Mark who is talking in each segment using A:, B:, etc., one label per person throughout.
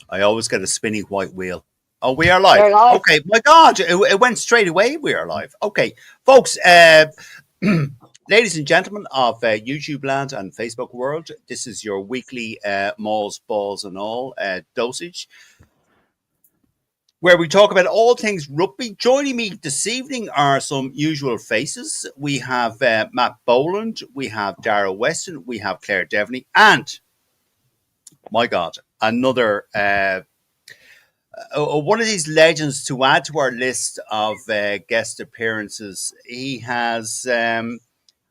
A: I always get a spinny white wheel. Oh, we are live.
B: We're live.
A: Okay, my God, it went straight away. We are live. Okay, folks, ladies and gentlemen of YouTube land and Facebook world, this is your weekly Mauls, Balls and All dosage, where we talk about all things rugby. Joining me this evening are some usual faces. We have Matt Boland, we have Dara Weston, we have Claire Devaney, and, my God, another... one of these legends to add to our list of guest appearances. He has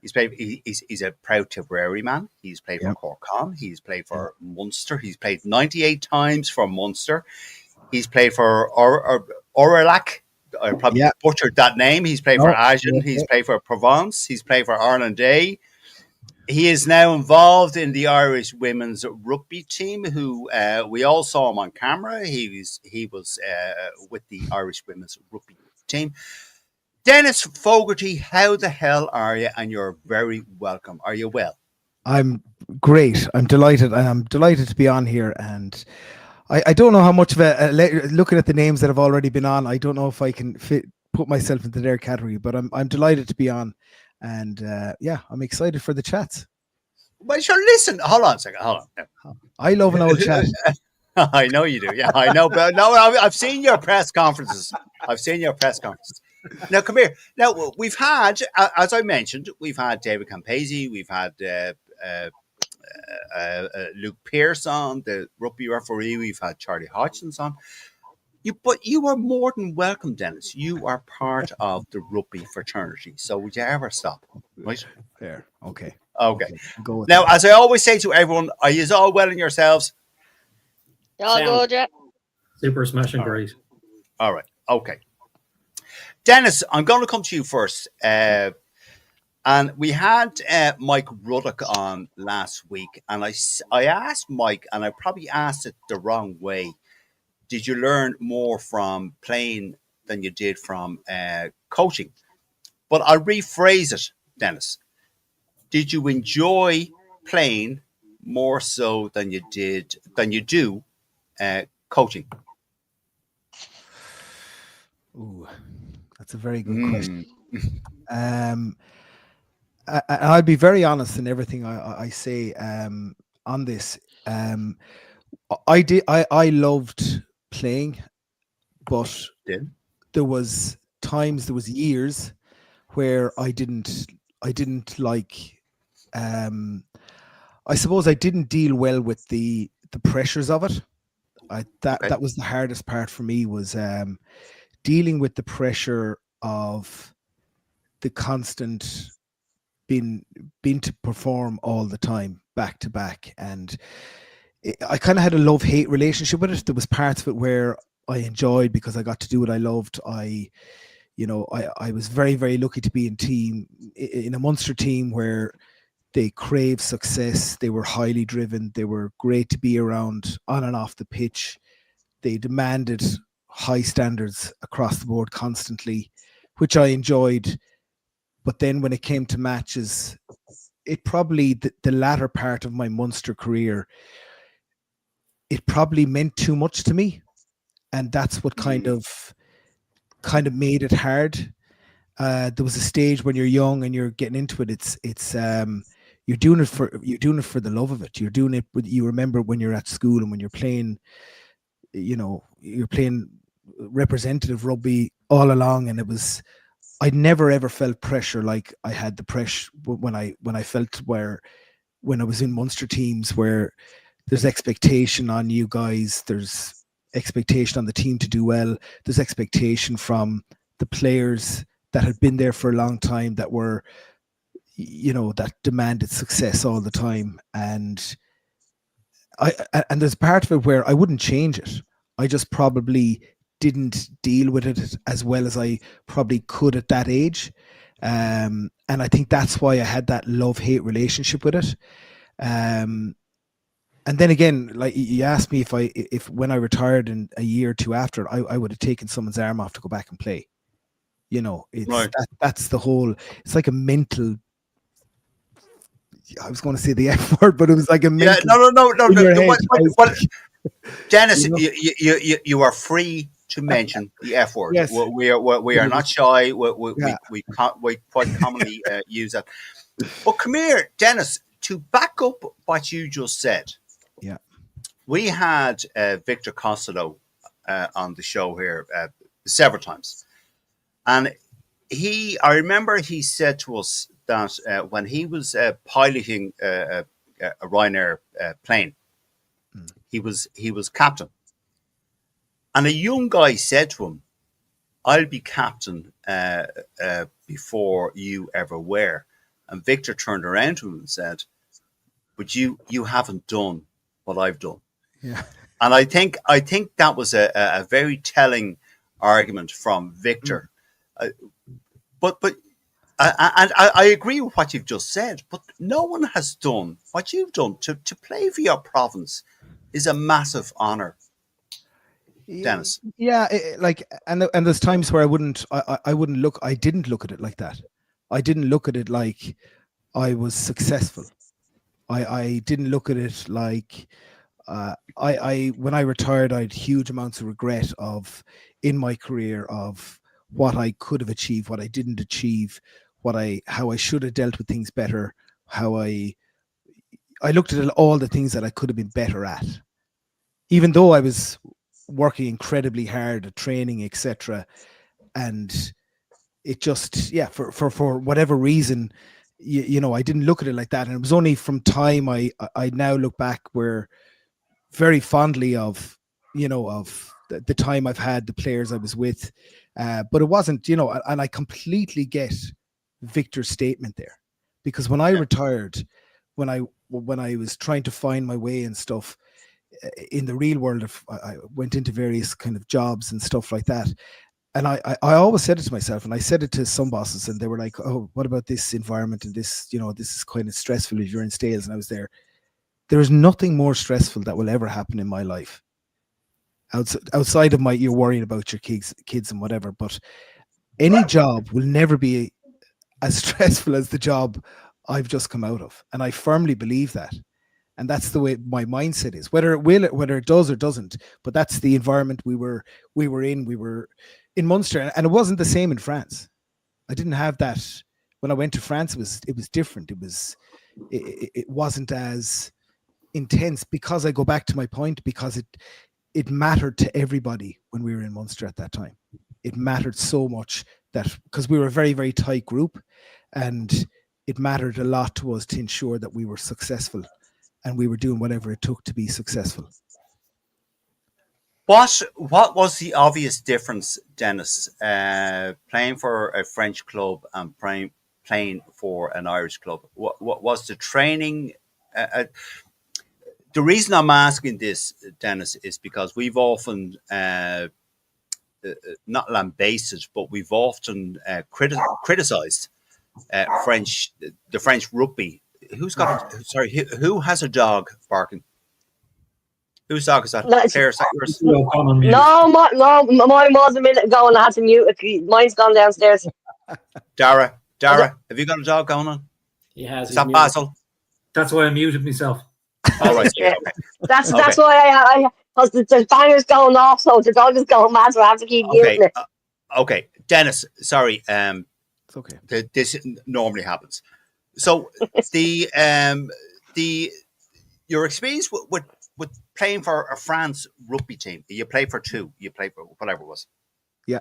A: he's played. He's a proud Tipperary man. He's played for Cork Con. He's played for Munster. He's played 98 times for Munster. He's played for Orlac. I probably butchered that name. He's played for Agen. He's played for Provence. He's played for Ireland A. He is now involved in the Irish women's rugby team, who we all saw him on camera. He was with the Irish women's rugby team. Denis Fogarty, how the hell are you? And you're very welcome. Are you well?
C: I'm great. I'm delighted. I'm delighted to be on here. And I don't know how much of looking at the names that have already been on, I don't know if I can put myself into their category, but I'm delighted to be on. And I'm excited for the chats.
A: Well, sure, listen, hold on a second. Hold on.
C: I love an old chat.
A: I know you do. Yeah, I know. But no, I've seen your press conferences. Now, come here. Now, we've had, as I mentioned, we've had David Campese, we've had Luke Pearce on, the rugby referee, we've had Charlie Hodgson on. But you are more than welcome, Denis. You are part of the rugby fraternity. So would you ever stop? Right?
C: Fair. Okay.
A: Go now, as I always say to everyone, are you all well in yourselves?
B: All good, yeah.
D: Super smashing great.
A: All right. Okay. Denis, I'm going to come to you first. And we had Mike Ruddock on last week. And I asked Mike, and I probably asked it the wrong way. Did you learn more from playing than you did from coaching? But I'll rephrase it, Denis. Did you enjoy playing more so than you do coaching?
C: Ooh, that's a very good question. I'll be very honest in everything I say on this. I loved playing, but there was years where I didn't like. I suppose I didn't deal well with the pressures of it. That was the hardest part for me, was dealing with the pressure of the constant being to perform all the time, back to back, and I kind of had a love-hate relationship with it. There was parts of it where I enjoyed because I got to do what I loved. I was very, very lucky to be in a Munster team where they craved success. They were highly driven. They were great to be around on and off the pitch. They demanded high standards across the board constantly, which I enjoyed. But then when it came to matches, it probably, the latter part of my Munster career, it probably meant too much to me, and that's what kind of made it hard. There was a stage when you're young and you're getting into it. It's you're doing it for the love of it. You're doing it. You remember when you're at school and when you're playing, you're playing representative rugby all along, and I never ever felt pressure like I had the pressure when I felt when I was in Munster teams, where there's expectation on you guys. There's expectation on the team to do well. There's expectation from the players that had been there for a long time, that were, that demanded success all the time. And there's part of it where I wouldn't change it. I just probably didn't deal with it as well as I probably could at that age. And I think that's why I had that love-hate relationship with it. And then again, like you asked me if when I retired in a year or two after, I would have taken someone's arm off to go back and play. It's right. That's the whole. It's like a mental. I was going to say the F word, but it was like a mental.
A: Yeah, no. Dennis,
C: You know?
A: you are free to mention the F word.
C: Yes.
A: We are not shy. We quite commonly use that. But come here, Dennis, to back up what you just said.
C: Yeah.
A: We had Victor Costello on the show here several times. And I remember he said to us that when he was piloting a Ryanair plane, he was captain. And a young guy said to him, I'll be captain before you ever were. And Victor turned around to him and said, but you haven't done what I've done.
C: Yeah.
A: And I think that was a very telling argument from Victor. But I agree with what you've just said, but no one has done what you've done. To play for your province is a massive honour, Dennis.
C: Yeah, and there's times where I didn't look at it like that. I didn't look at it like I was successful. I didn't look at it like when I retired, I had huge amounts of regret in my career of what I could have achieved, what I didn't achieve, how I should have dealt with things better, how I looked at all the things that I could have been better at, even though I was working incredibly hard at training, etc. And it just, for whatever reason, I didn't look at it like that. And it was only from time I now look back where very fondly of the time I've had, the players I was with, but it wasn't, and I completely get Victor's statement there, because when I retired, when I was trying to find my way and stuff in the real world, I went into various kind of jobs and stuff like that. And I always said it to myself, and I said it to some bosses, and they were like, oh, what about this environment and this, this is kind of stressful if you're in sales. And I was there. There is nothing more stressful that will ever happen in my life. Outside of you're worrying about your kids and whatever, but any job will never be as stressful as the job I've just come out of. And I firmly believe that. And that's the way my mindset is, whether it does or doesn't, but that's the environment we were in Munster. And it wasn't the same in France. I didn't have that. When I went to France, it was different. It wasn't as intense, because I go back to my point, because it mattered to everybody when we were in Munster at that time. It mattered so much that, because we were a very, very tight group, and it mattered a lot to us to ensure that we were successful and we were doing whatever it took to be successful.
A: What was the obvious difference, Dennis, playing for a French club and playing for an Irish club? What was the training? The reason I'm asking this, Dennis, is because we've often not lambasted, but we've often criticised the French rugby. Who has a dog barking? Whose dog is that? Claire, is that yours?
B: No, mine was a minute ago and I had to mute it. Mine's gone downstairs.
A: Dara, have you got a dog going on?
D: He has.
A: Is that Basil?
D: That's why I muted myself.
A: All right.
B: Yeah. Okay. That's why I because the banger's going off, so the dog is going mad, so I have to keep muting it.
A: Okay, Dennis, sorry.
C: It's okay.
A: This normally happens. So your experience with playing for a France rugby team, you play for two, you play for whatever it was.
C: Yeah.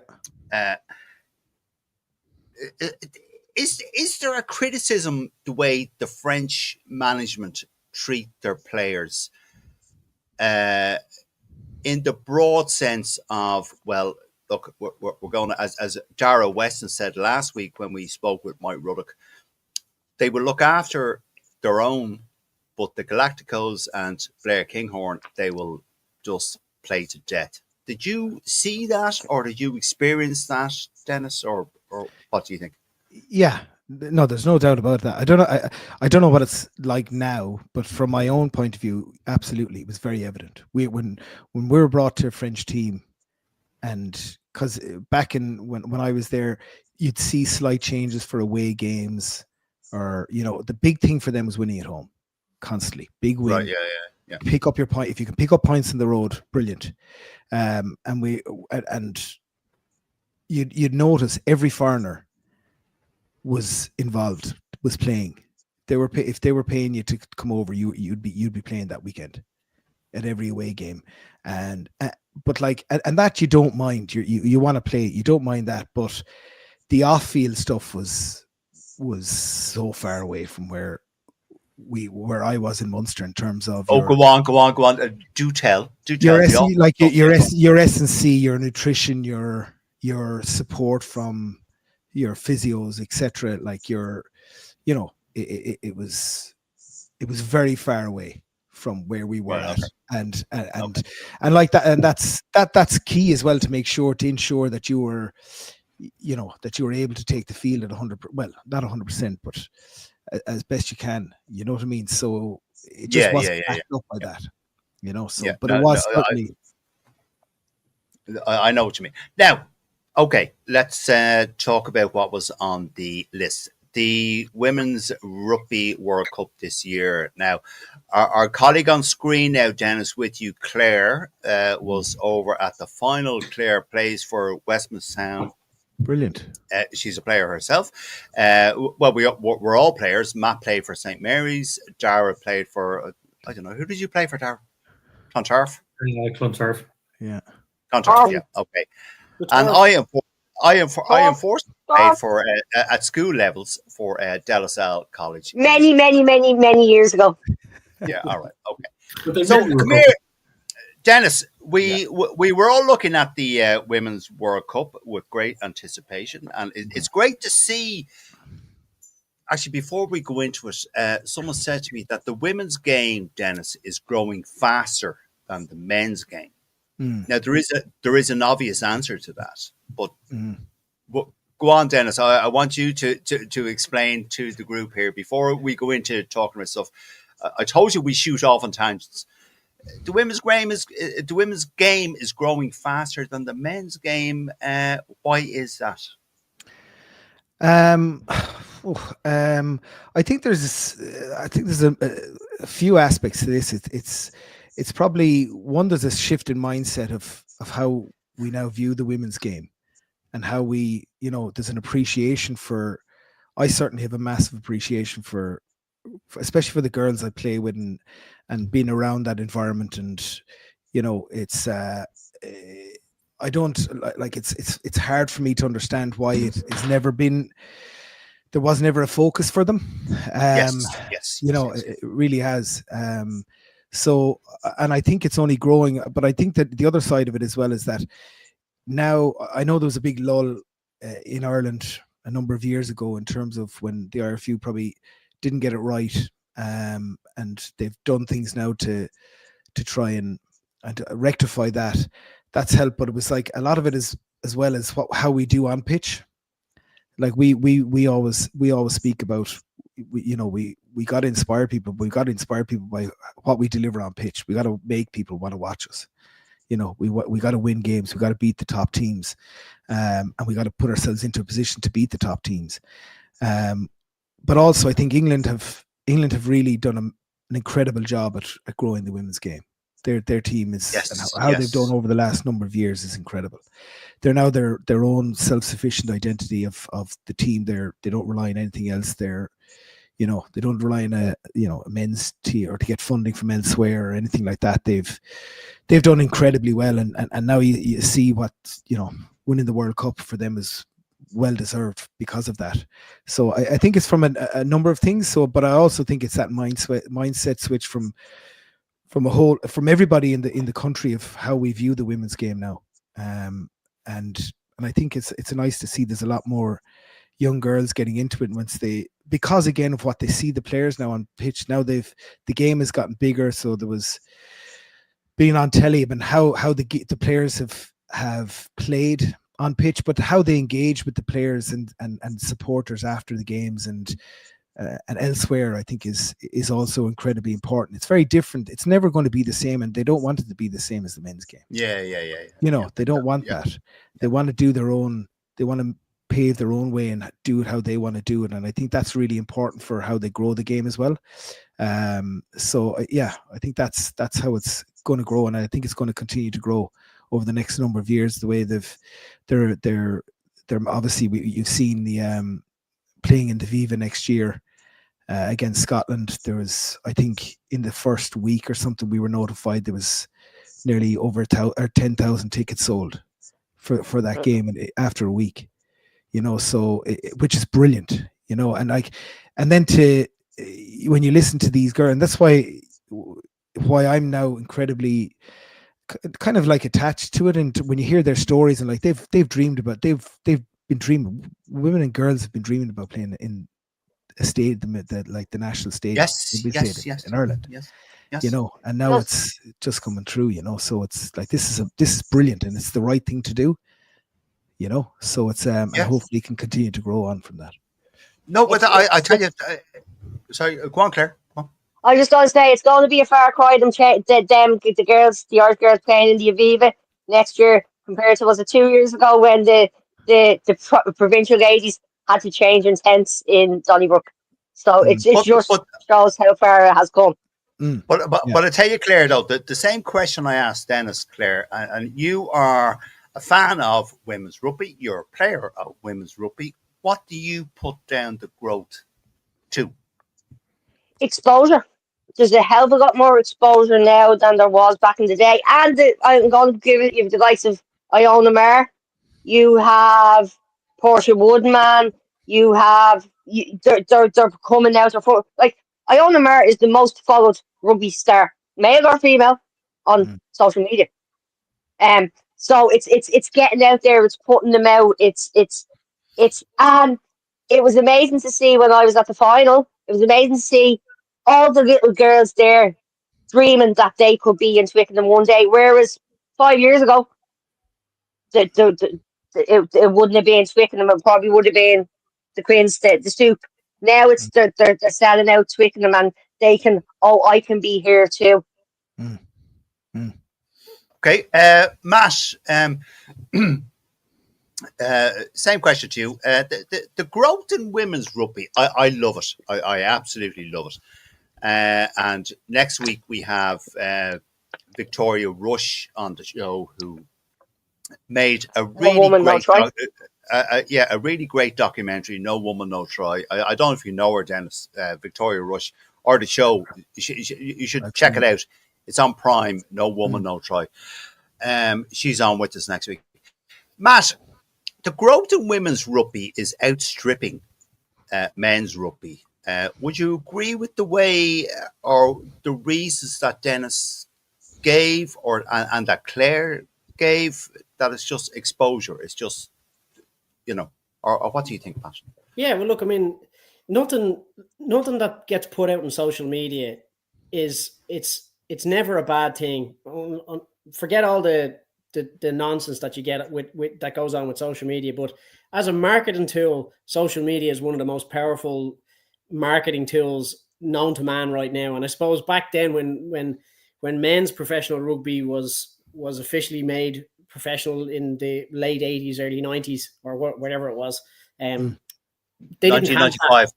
A: Is there a criticism the way the French management treat their players in the broad sense of, well, look, we're going to, as Dara Weston said last week when we spoke with Mike Ruddock, they will look after their own, but the Galacticos and Blair Kinghorn, they will just play to death. Did you see that, or did you experience that, Dennis, or what do you think?
C: Yeah, no, there's no doubt about that. I don't know what it's like now, but from my own point of view, absolutely, it was very evident. When we were brought to a French team, and because back in when I was there, you'd see slight changes for away games, or the big thing for them was winning at home, constantly big win.
A: Right, yeah.
C: pick up your point. If you can pick up points in the road, brilliant. And you'd notice every foreigner was involved, was playing. If they were paying you to come over, you'd be playing that weekend at every away game, but that you don't mind. You want to play. You don't mind that, but the off-field stuff was so far away from where I was in Munster in terms of.
A: Go on. Do tell.
C: Your S&C, your nutrition, your support from your physios, etc. Like it was very far away from where we were at, and like that, and that's key as well, to ensure that you were, that you were able to take the field at 100%. Well, not 100%, but as best you can. You know what I mean? So it just wasn't backed up by that. So but it was certainly.
A: I know what you mean. Now, okay, let's talk about what was on the list. The Women's Rugby World Cup this year. Now, our colleague on screen now, Dennis, with you, Claire, was over at the final. Claire plays for Westmouth Town.
C: Brilliant.
A: She's a player herself. We're all players. Matt played for St. Mary's. Dara played for, I don't know, who did you play for, Dara? Clontarf?
D: Clontarf.
C: Yeah.
A: Clontarf, yeah. Okay. And I am forced to play for at school levels for De La Salle College.
B: Many years ago.
A: Yeah, all right, okay. So come here, Dennis. We were all looking at the Women's World Cup with great anticipation, and it's great to see. Actually, before we go into it, someone said to me that the women's game, Dennis, is growing faster than the men's game. Now there is an obvious answer to that, but go on, Dennis. I want you to explain to the group here before we go into talking about stuff. I told you we shoot off on tangents. The women's game is growing faster than the men's game. Why is that?
C: I think there's a few aspects to this. It's probably one. There's a shift in mindset of how we now view the women's game, and how we, there's an appreciation for. I certainly have a massive appreciation for especially for the girls I play with, and being around that environment. And it's I don't like it's hard for me to understand why it's never been. There was never a focus for them.
A: Yes.
C: It really has. So, and I think it's only growing, but I think that the other side of it as well is that now I know there was a big lull in Ireland a number of years ago in terms of when the IRFU probably didn't get it right, and they've done things now to try and rectify that. That's helped, but it was like a lot of it is as well as how we do on pitch. Like we always speak about, we got to inspire people. We got to inspire people by what we deliver on pitch. We got to make people want to watch us. We got to win games. We got to beat the top teams, and we got to put ourselves into a position to beat the top teams. But also, I think England have really done an incredible job at growing the women's game. Their team is, and how they've done over the last number of years is incredible. They're now their own self-sufficient identity of the team. They don't rely on anything else. They don't rely on a men's team or to get funding from elsewhere or anything like that. They've done incredibly well, and now you see what winning the World Cup for them is well deserved because of that. So I think it's from a number of things. So, but I also think it's that mindset switch from everybody in the country of how we view the women's game now. And I think it's nice to see there's a lot more young girls getting into it because again of what they see the players now on pitch. Now the game has gotten bigger, so there was being on telly and how the players have played on pitch, but how they engage with the players and supporters after the games and elsewhere, I think is also incredibly important. It's very different. It's never going to be the same, and they don't want it to be the same as the men's game.
A: Yeah.
C: They don't want that. They want to do their own. They want to pave their own way and do it how they want to do it. And I think that's really important for how they grow the game as well. So yeah, I think that's how it's going to grow, and I think it's going to continue to grow over the next number of years. The way they're obviously, you've seen the playing in the Viva next year against Scotland. There was, I think, in the first week or something, we were notified there was nearly over 10,000 tickets sold for that game, and after a week, so which is brilliant, and then when you listen to these girls, and that's why I'm now incredibly kind of like attached to it. And when you hear their stories, and like they've dreamed about, they've been dreaming, women and girls have been dreaming about playing in a stadium, like the national stadium,
A: yes,
C: in Ireland,
A: yes.
C: And now it's just coming through, so it's like this is brilliant, and it's the right thing to do, so it's and hopefully can continue to grow on from that.
A: No, but I tell you, sorry, go on, Claire.
B: I just going to say it's going to be a far cry the girls, the Irish girls playing in the Aviva next year compared to, was it 2 years ago when the provincial ladies had to change in tents in Donnybrook. So it just shows how far it has come.
A: But I tell you, Claire, though, the same question I asked Denis, Claire, and you are a fan of women's rugby, you're a player of women's rugby. What do you put down the growth to? Exposure.
B: There's a hell of a lot more exposure now than there was back in the day. And I'm going to give it, you have the likes of Iona Maher, you have Portia Woodman, you have, they're coming out. Like, Iona Maher is the most followed rugby star, male or female, on social media. So it's getting out there, it's putting them out, and it was amazing to see when I was at the final. It was amazing to see all the little girls there dreaming that they could be in Twickenham one day, whereas 5 years ago, it wouldn't have been Twickenham. It probably would have been the Queen's, the Stoop. Now it's they're selling out Twickenham, and they can. Oh, I can be here too.
A: Okay, Matt. Same question to you. The growth in women's rugby, I love it. I absolutely love it. And next week we have Victoria Rush on the show, who made a really great documentary, No Woman, No Try. I don't know if you know her, Denis, Victoria Rush, or the show. You should check it out. It's on Prime, No Woman, No Try. She's on with us next week. Matt, the growth in women's rugby is outstripping men's rugby. Would you agree with the way or the reasons that Denis gave and that Claire gave, that it's just exposure? It's just, or what do you think, Pat?
E: Yeah, well, look, I mean, nothing that gets put out on social media it's never a bad thing. Forget all the nonsense that you get with that goes on with social media. But as a marketing tool, social media is one of the most powerful marketing tools known to man right now. And I suppose back then when men's professional rugby was officially made professional in the late 80s, early 90s, or whatever it was, they didn't have
A: 1995.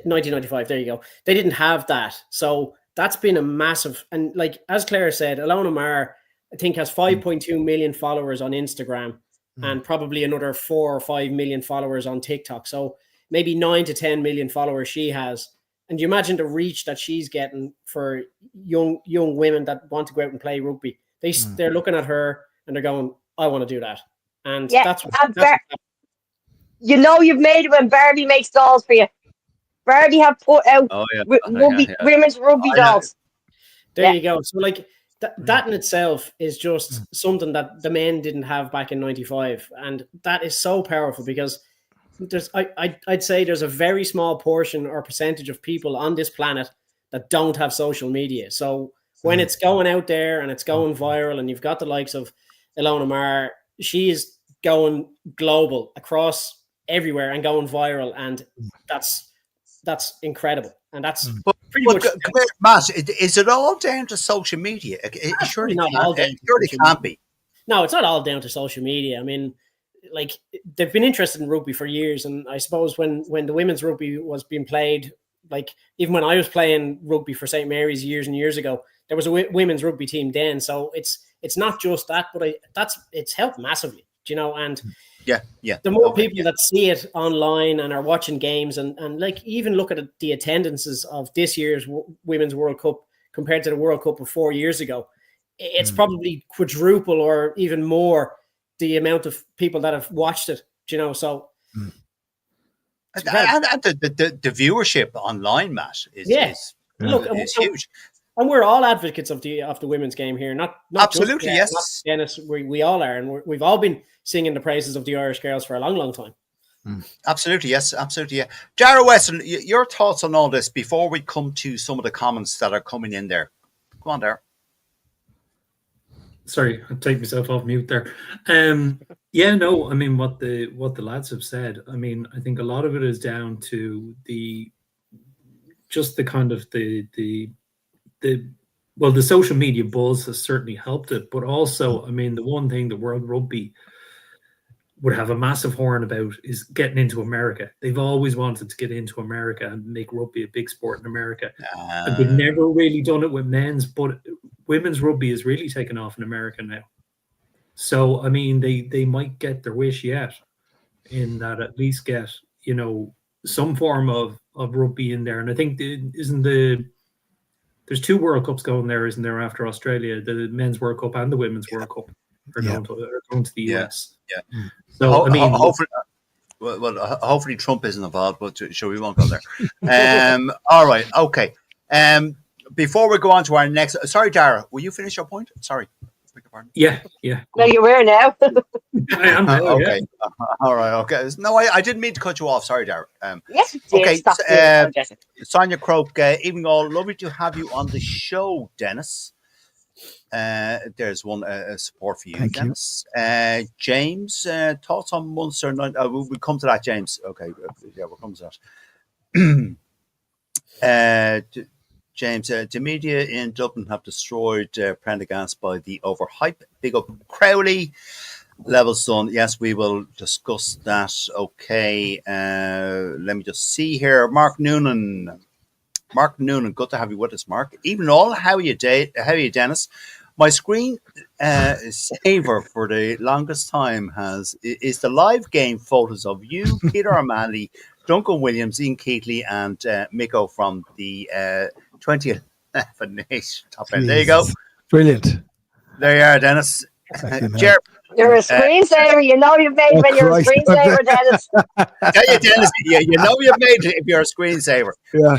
E: 1995, there you go. They didn't have that. So that's been a massive, and like as Claire said, Iona Maher, I think, has 5.2 million followers on Instagram and probably another 4 or 5 million followers on TikTok. So maybe 9 to 10 million followers she has. And you imagine the reach that she's getting for young women that want to go out and play rugby. They're looking at her and they're going, I want to do that. And
B: you've made it when Barbie makes dolls for you. Barbie have put out women's rugby dolls.
E: There you go. So like that in itself is just something that the men didn't have back in 95. And that is so powerful because I'd say there's a very small portion or percentage of people on this planet that don't have social media. So when it's going out there and it's going viral, and you've got the likes of Iona Maher, she is going global across everywhere and going viral, and that's incredible. And that's pretty much.
A: Come here, Matt, is it all down to social media? It surely
E: not all down.
A: It surely can't be.
E: No, it's not all down to social media. I mean, like they've been interested in rugby for years, and I suppose when the women's rugby was being played, like even when I was playing rugby for St. Mary's years and years ago, there was a women's rugby team then. So it's not just that, but it's helped massively, you know. And
A: yeah,
E: the more people that see it online and are watching games, and like even look at the attendances of this year's Women's World Cup compared to the World Cup of 4 years ago, it's probably quadruple or even more the amount of people that have watched it, you know. So
A: and the viewership online, Matt, is huge.
E: And we're all advocates of the women's game here. Not
A: absolutely,
E: just,
A: yes.
E: not Dennis, we all are, and we've all been singing the praises of the Irish girls for a long, long time.
A: Absolutely, yes, absolutely, yeah. Dara Weston, your thoughts on all this before we come to some of the comments that are coming in there. Go on, Dara.
D: Sorry, I'll take myself off mute there. Yeah, no, I mean what the lads have said. I mean, I think a lot of it is down to the social media buzz has certainly helped it, but also, I mean, the one thing the World Rugby would have a massive horn about is getting into America. They've always wanted to get into America and make rugby a big sport in America. And they've never really done it with men's, but women's rugby is really taken off in America now. So, I mean, they might get their wish yet, in that at least get, you know, some form of rugby in there. And I think there's 2 World Cups going there, isn't there, after Australia? The Men's World Cup and the Women's World Cup are going to the US.
A: Yeah.
D: So, I mean...
A: hopefully Trump isn't involved, but sure, we won't go there. All right, okay. Before we go on to our next... Sorry, Dara, will you finish your point? Sorry.
D: Yeah.
B: No, you were now.
D: I am now,
A: okay. All right, okay. No, I didn't mean to cut you off. Sorry, Dara.
B: Yes, okay.
A: Sonia Croak, evening all. Lovely to have you on the show, Dennis. There's one support for you,
C: Thank
A: Dennis. James, thoughts on Munster? We'll come to that, James. Okay, yeah, we'll come to that. James, the media in Dublin have destroyed Prendergast by the overhype. Big up Crowley. Levels done. Yes, we will discuss that. Okay, let me just see here. Mark Noonan, good to have you with us, Mark. Even all, how are you, Dennis? My screen saver for the longest time is the live game photos of you, Peter O'Malley, Duncan Williams, Ian Keatley, and Miko from the 2011 Nation Top End. There you go.
C: Brilliant.
A: There you are, Dennis.
B: You're a screensaver. You know you've made when you're a screensaver, Dennis.
A: Tell you, Dennis, you know you've made it if you're a screensaver.
C: Yeah.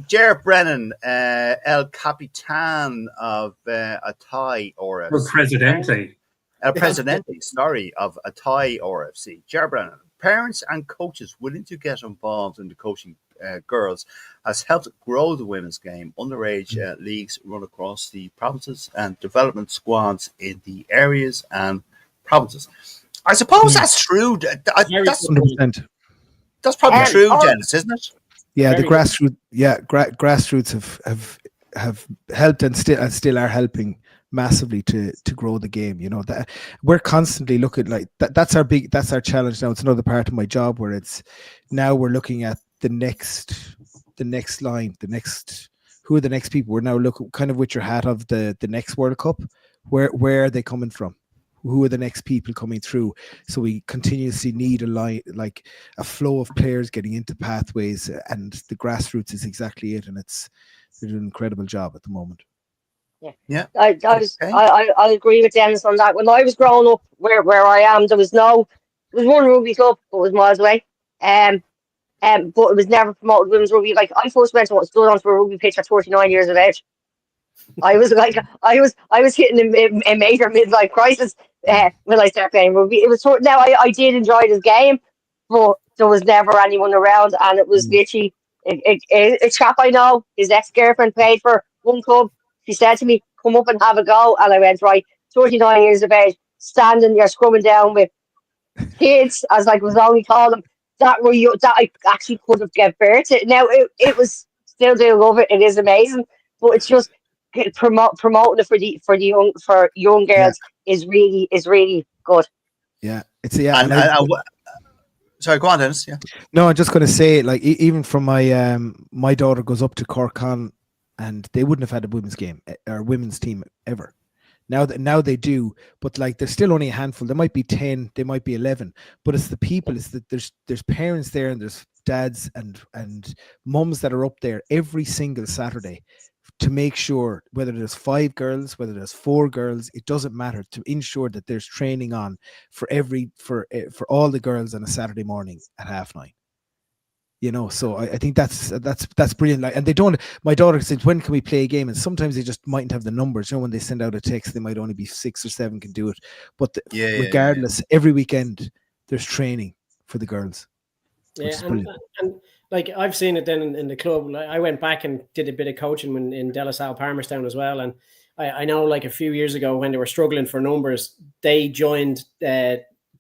A: Jared Brennan, El Capitan of Atay RFC.
D: Or Presidente.
A: El Presidente, sorry, of Atay RFC. Jared Brennan. Parents and coaches willing to get involved in the coaching girls has helped grow the women's game. Underage leagues run across the provinces and development squads in the areas and provinces. I suppose that's true. That's
C: 100%.
A: That's probably true, Dennis, isn't it?
C: Yeah, the grassroots. Yeah, grassroots have helped and still are helping massively to grow the game. You know, that we're constantly looking like that's our challenge now. It's another part of my job where it's now we're looking at the next line, who are the next people. We're now looking kind of with your hat of the next World Cup. Where are they coming from? Who are the next people coming through? So we continuously need a line, like a flow of players getting into pathways, and the grassroots is exactly it. And they're doing an incredible job at the moment.
B: Yeah. I agree with Dennis on that. When I was growing up where I am, there was one rugby club, but it was miles away. But it was never promoted women's rugby. Like I first stood onto a rugby pitch at 39 years of age. I was hitting a major midlife crisis when I started playing rugby. It was now I did enjoy this game, but there was never anyone around, and it was literally a chap I know. His ex-girlfriend played for one club. She said to me, "Come up and have a go," and I went, right. 39 years of age, standing there scrumming down with kids, as I was only calling them. That I actually could have given birth to. Now it was still do love it. It is amazing, but it's just promoting it for young girls is really good.
C: Yeah,
A: sorry, go on, Dennis. Yeah.
C: No, I'm just going to say, like, even from my daughter goes up to Cork Con, and they wouldn't have had a women's game or women's team ever. Now they do, but like there's still only a handful. There might be 10, there might be 11, but it's the people. It's that there's parents there, and there's dads and mums that are up there every single Saturday to make sure, whether there's 5 girls, whether there's 4 girls, it doesn't matter, to ensure that there's training on for all the girls on a Saturday morning at 9:30. You know, so I think that's brilliant. Like, and they don't. My daughter said, "When can we play a game?" And sometimes they just mightn't have the numbers. You know, when they send out a text, they might only be 6 or 7 can do it. But regardless, every weekend there's training for the girls.
E: Yeah, and like I've seen it then in the club. Like, I went back and did a bit of coaching in De La Salle, Palmerstown as well. And I know, like a few years ago when they were struggling for numbers, they joined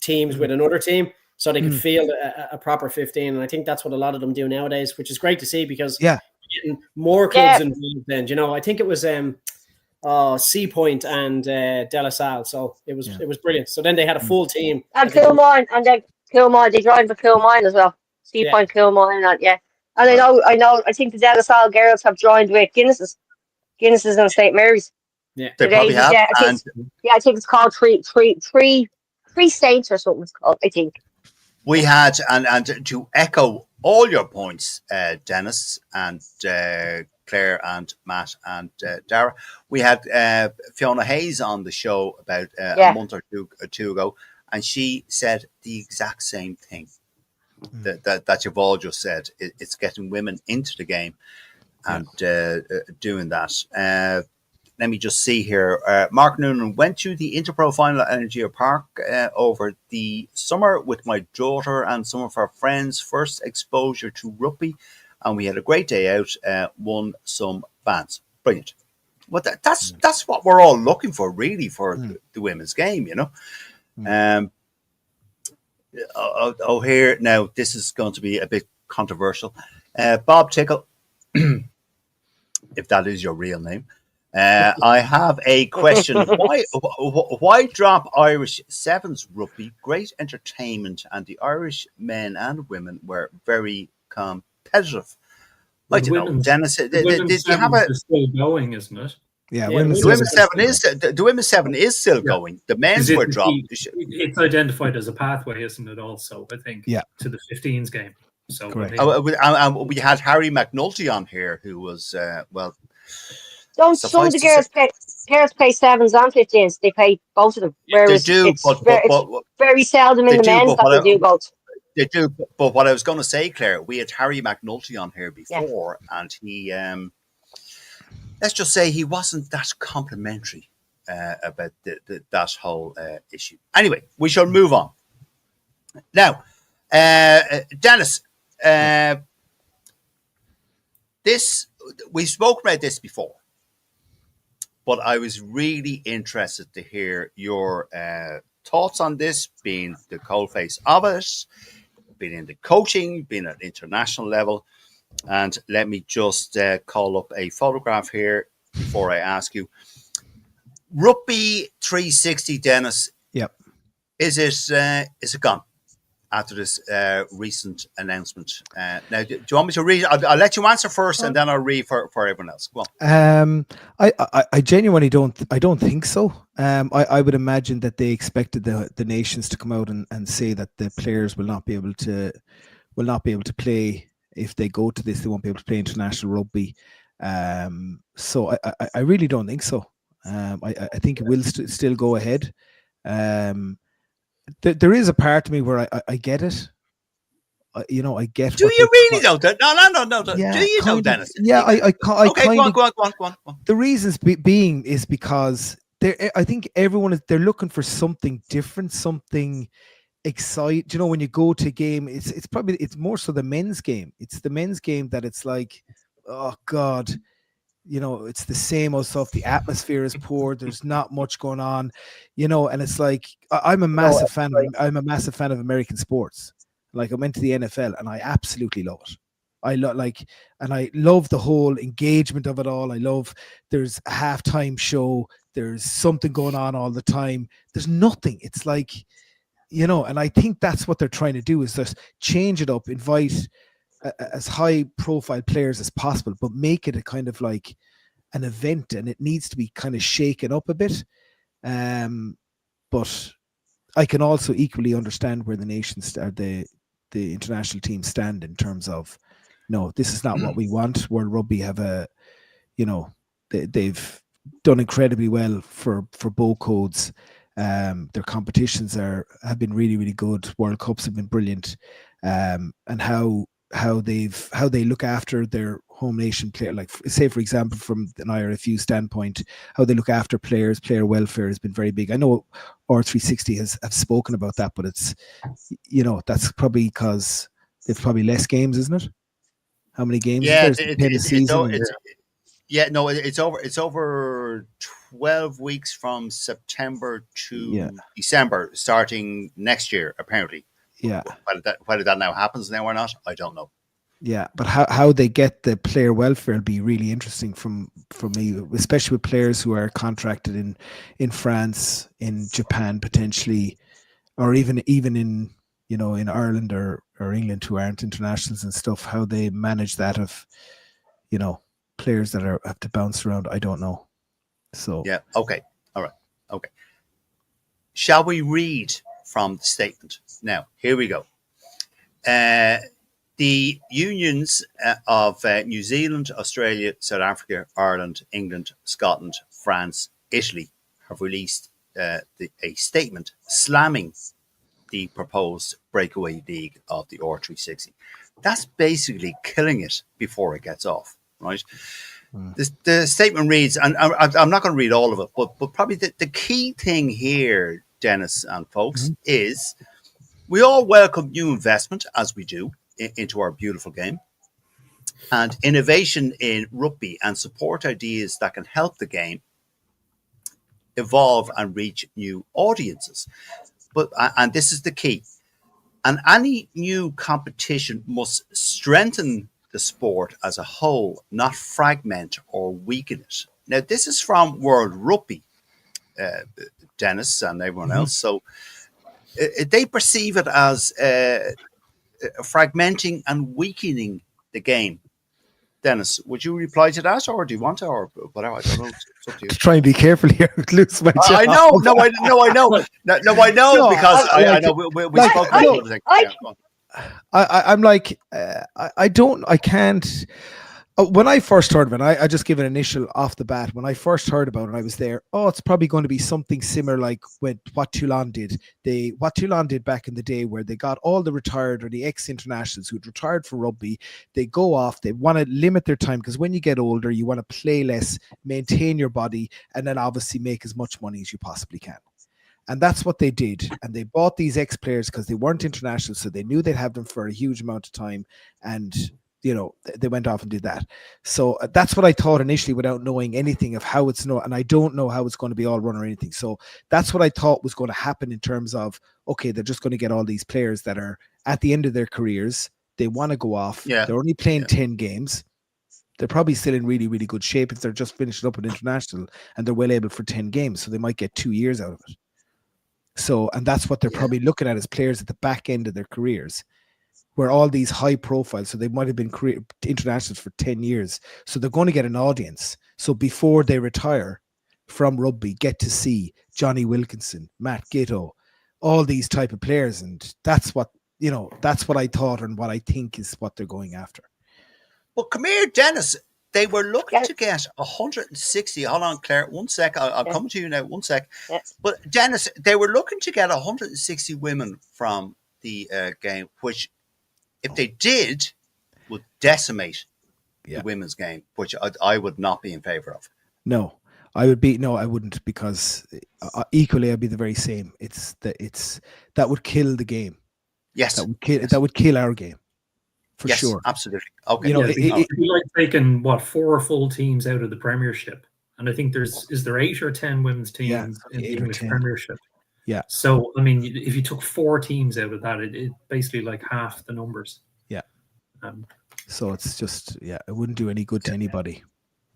E: teams with another team, so they could field a proper 15. And I think that's what a lot of them do nowadays, which is great to see, because you're getting more clubs involved then. You know, I think it was Sea Point and De La Salle. So it was brilliant. So then they had a full team.
B: And Kilmine, they joined for Kilmine as well. Sea Point, Kilmine, and I know. I think the De La Salle girls have joined with Guinnesses and St. Mary's.
A: Yeah, they probably have.
B: I think it's called Three Saints or something. It's called, I think.
A: We had, and to echo all your points, Dennis and Claire and Matt and Dara, we had Fiona Hayes on the show about a month or two ago, and she said the exact same thing that you've all just said. It's getting women into the game and doing that. Let me just see here. Mark Noonan went to the Interpro final at Energia Park over the summer with my daughter and some of our friends. First exposure to rugby, and we had a great day out. Won some fans. Brilliant. Well, that's what we're all looking for, really, for the women's game. You know. Here now. This is going to be a bit controversial. Bob Tickle, if that is your real name. I have a question. Why drop Irish Sevens rugby? Great entertainment, and the Irish men and women were very competitive. Like to know, Dennis, did you have a
D: still going, isn't it?
C: Yeah,
A: the women's seven is still going. The men's were dropped.
D: It's identified as a pathway, isn't it? Also, I think, to the 15s game. So
C: correct.
A: We had Harry McNulty on here, who was
B: some of the girls play 7s and 15s. They play both of them.
A: Whereas they do,
B: it's very seldom in the men's that they do both.
A: They do, but what I was going to say, Claire, we had Harry McNulty on here before, and he, let's just say, he wasn't that complimentary about that whole issue. Anyway, we shall move on. Now, Dennis, we've spoken about this before, but I was really interested to hear your thoughts on this, being the coalface of it, being in the coaching, being at international level. And let me just call up a photograph here before I ask you. Rugby 360, Dennis.
C: Yep.
A: Is it gone after this recent announcement? Now, do you want me to read? I'll let you answer first, and then I'll read for everyone else. Go
C: on. I genuinely don't think so. I would imagine that they expected the nations to come out and say that the players will not be able to play if they go to this. They won't be able to play international rugby. So I really don't think so. I think it will still go ahead. There is a part of me where I get it. I get.
A: Do you really know that? No.
C: Yeah,
A: do you know, Dennis?
C: Yeah, I
A: okay, go on.
C: The reasons being is because I think everyone they're looking for something different, something exciting. You know, when you go to a game, it's more so the men's game. It's the men's game that it's like, oh God. You know, it's the same old stuff. The atmosphere is poor. There's not much going on, and it's like I'm a massive fan of American sports. Like, I'm into the NFL, and I absolutely love it. I love the whole engagement of it all. There's a halftime show. There's something going on all the time. There's nothing. It's like and I think that's what they're trying to do, is just change it up, invite as high profile players as possible, but make it a kind of like an event, and it needs to be kind of shaken up a bit. But I can also equally understand where the nations are, the international teams stand in terms of, no, this is not what we want. World Rugby have they've done incredibly well for bow codes. Their competitions have been really, really good. World Cups have been brilliant, and how they look after their home nation player, like say for example from an IRFU standpoint, how they look after players, player welfare has been very big. I know R360 have spoken about that, but it's that's probably because they've probably less games, isn't it? How many games is there?
A: It's over 12 weeks from September to December, starting next year, apparently.
C: Yeah.
A: Whether that now happens now or not, I don't know.
C: Yeah, but how they get the player welfare will be really interesting for me, especially with players who are contracted in France, in Japan potentially, or even in in Ireland or England who aren't internationals and stuff. How they manage that of players that have to bounce around, I don't know. So
A: yeah, okay, all right, okay. Shall we read from the statement now? Here we go. The unions of New Zealand, Australia, South Africa, Ireland, England, Scotland, France, Italy have released a statement slamming the proposed breakaway league of the R360. That's basically killing it before it gets off, right? The statement reads, and I'm not going to read all of it, but probably the key thing here, Denis and folks, is we all welcome new investment, as we do, into our beautiful game, and innovation in rugby, and support ideas that can help the game evolve and reach new audiences. And this is the key. And any new competition must strengthen the sport as a whole, not fragment or weaken it. Now, this is from World Rugby, Denis and everyone else. So they perceive it as fragmenting and weakening the game. Denis, would you reply to that, or do you want to, or whatever? I don't know. It's up to you.
C: Try and be careful here. Lose my job.
A: I know. No, I know. Because I know we spoke about it.
C: I'm like, I can't. When I first heard of it, I just give an initial off the bat. When I first heard about it, I was there. Oh, it's probably going to be something similar like what Toulon did. What Toulon did back in the day, where they got all the retired or the ex-internationals who'd retired for rugby. They go off. They want to limit their time, because when you get older, you want to play less, maintain your body, and then obviously make as much money as you possibly can. And that's what they did. And they bought these ex-players because they weren't international, so they knew they'd have them for a huge amount of time. And they went off and did that. So that's what I thought initially, without knowing anything of how it's and I don't know how it's going to be all run or anything. So that's what I thought was going to happen, in terms of, okay, they're just going to get all these players that are at the end of their careers. They want to go off. Yeah. They're only playing 10 games. They're probably still in really, really good shape if they're just finishing up with international, and they're well able for 10 games. So they might get 2 years out of it. So, and that's what they're probably looking at as players at the back end of their careers, where all these high profiles, so they might have been internationals for 10 years. So they're going to get an audience. So before they retire from rugby, get to see Johnny Wilkinson, Matt Gitto, all these type of players. And that's what I thought, and what I think is what they're going after.
A: Well, come here, Denis. They were looking to get 160. Hold on, Claire. 1 sec. I'll come to you now. 1 sec. Yeah. But Denis, they were looking to get 160 women from the game, which, if they did, would decimate the women's game, which I would not be in favor of.
C: No, I wouldn't, because equally I'd be the very same. That would kill the game.
A: Yes,
C: that would kill our game. For sure,
A: absolutely. Okay,
D: it'd be like taking 4 full teams out of the Premiership, and I think is there 8 or 10 women's teams in the English Premiership?
C: Yeah.
D: So I mean, if you took 4 teams out of that, it basically like half the numbers.
C: Yeah. So it's just it wouldn't do any good to anybody.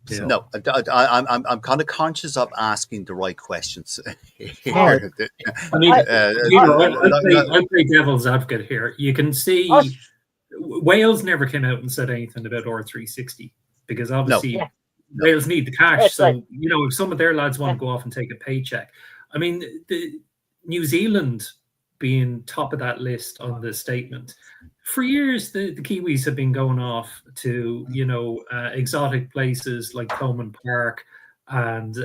D: Yeah.
A: No, I'm kind of conscious of asking the right questions here.
D: I mean,
A: No,
D: I'll play devil's advocate here. You can see Wales never came out and said anything about R360 because obviously
B: Yeah.
D: Wales need the cash.
B: That's
D: So,
B: right.
D: if some of their lads want to go off and take a paycheck, I mean, the New Zealand being top of that list on the statement. For years, the Kiwis have been going off to, exotic places like Thomond Park and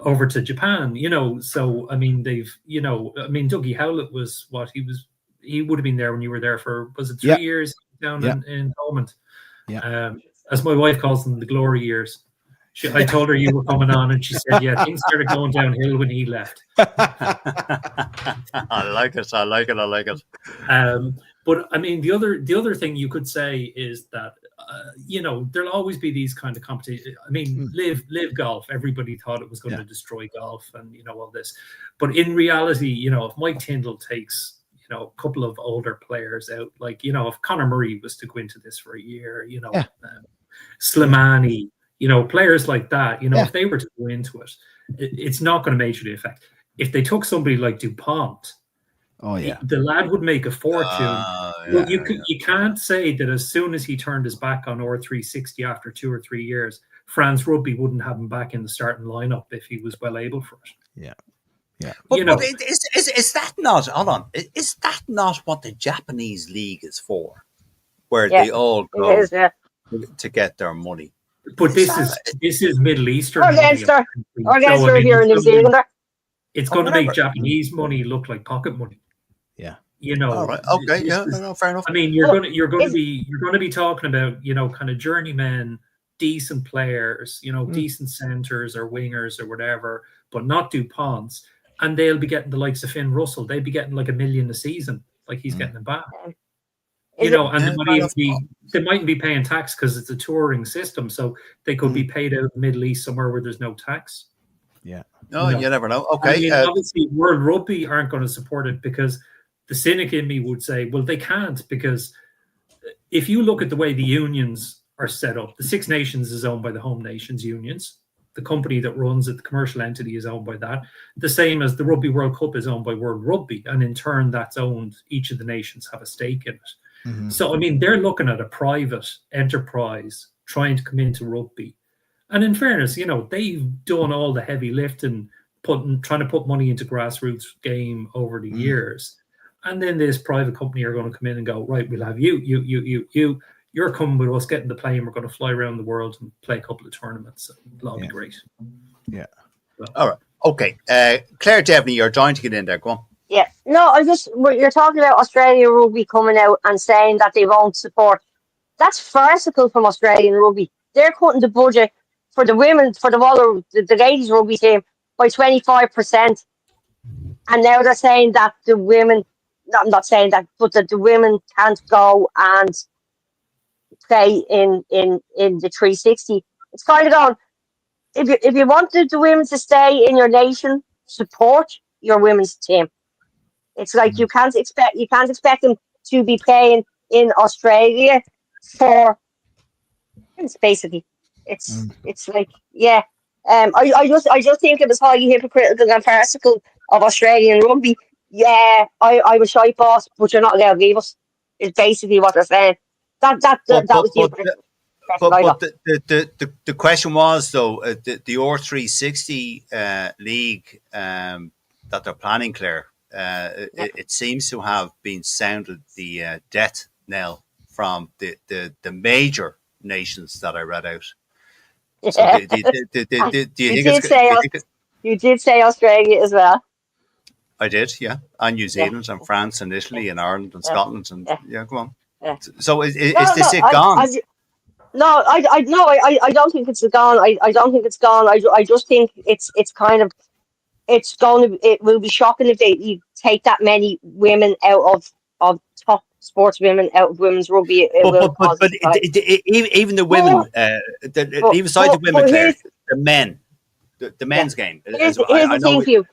D: over to Japan, So, I mean, Dougie Howlett was he would have been there when you were there for, was it 3 years down in Thomond?
C: Yeah.
D: As my wife calls them, the glory years. I told her you were coming on, and she said, "Yeah, things started going downhill when he left."
A: I like it.
D: But I mean, the other thing you could say is that there'll always be these kind of competition. I mean, live golf. Everybody thought it was going to destroy golf, and all this. But in reality, if Mike Tyndall takes a couple of older players out, like if Conor Murray was to go into this for a year, Slimani. Players like that, if they were to go into it, it's not going to majorly affect. If they took somebody like DuPont, the lad would make a fortune. You can't say that as soon as he turned his back on R360 after 2 or 3 years, France Rugby wouldn't have him back in the starting lineup if he was well able for it.
C: Yeah.
A: But is that not? Hold on. Is that not what the Japanese league is for? Where they all go to get their money.
D: But this is Middle Eastern.
B: Or Leinster if you're a New Zealander.
D: It's going to make Japanese money look like pocket money.
C: Yeah.
A: All right. Okay. Yeah. Fair enough.
D: I mean, you're going to be talking about kind of journeymen, decent players, decent centers or wingers or whatever, but not DuPonts, and they'll be getting the likes of Finn Russell. They'd be getting like $1 million a season, like he's getting them back. And they mightn't be paying tax because it's a touring system, so they could be paid out in the Middle East somewhere where there's no tax.
A: Yeah. No, you never know. Okay.
D: I mean, obviously, World Rugby aren't going to support it because the cynic in me would say, well, they can't, because if you look at the way the unions are set up, the Six Nations is owned by the Home Nations unions. The company that runs it, the commercial entity, is owned by that. The same as the Rugby World Cup is owned by World Rugby, and in turn, that's owned. Each of the nations have a stake in it. Mm-hmm. So, I mean, they're looking at a private enterprise trying to come into rugby. And in fairness, they've done all the heavy lifting, trying to put money into grassroots game over the years. And then this private company are going to come in and go, right, we'll have you. You're coming with us, getting the plane. We're going to fly around the world and play a couple of tournaments. It'll all be great.
C: Yeah.
A: All right. Okay. Claire Devney, you're trying to get in there. Go on.
B: Yeah. No, you're talking about Australia Rugby coming out and saying that they won't support. That's farcical from Australian Rugby. They're cutting the budget for the women, for the ladies rugby team by 25%. And now they're saying that the women, I'm not saying that, but that the women can't go and play in the 360. It's kind of going, if you want the women to stay in your nation, support your women's team. It's like you can't expect them to be playing in Australia for. It's basically it's like I just think it was highly hypocritical and farcical of Australian rugby. Yeah, I'm a shite boss, but you're not allowed to leave us. Is basically what they're saying. That was
A: the question was though the R360 league that they're planning, Claire. It seems to have been sounded the death knell from the major nations that I read out. So
B: you did say Australia as well.
A: I did, yeah, and New Zealand and France and Italy and Ireland and Scotland and go on. Yeah. So is this gone? I don't think it's gone. I don't think it's gone. I just think it's kind of. It will be shocking if you take that many women out of top sports women out of women's rugby. But even the women, even aside the women, Claire, the men, the men's game.
B: Here's the thing for you.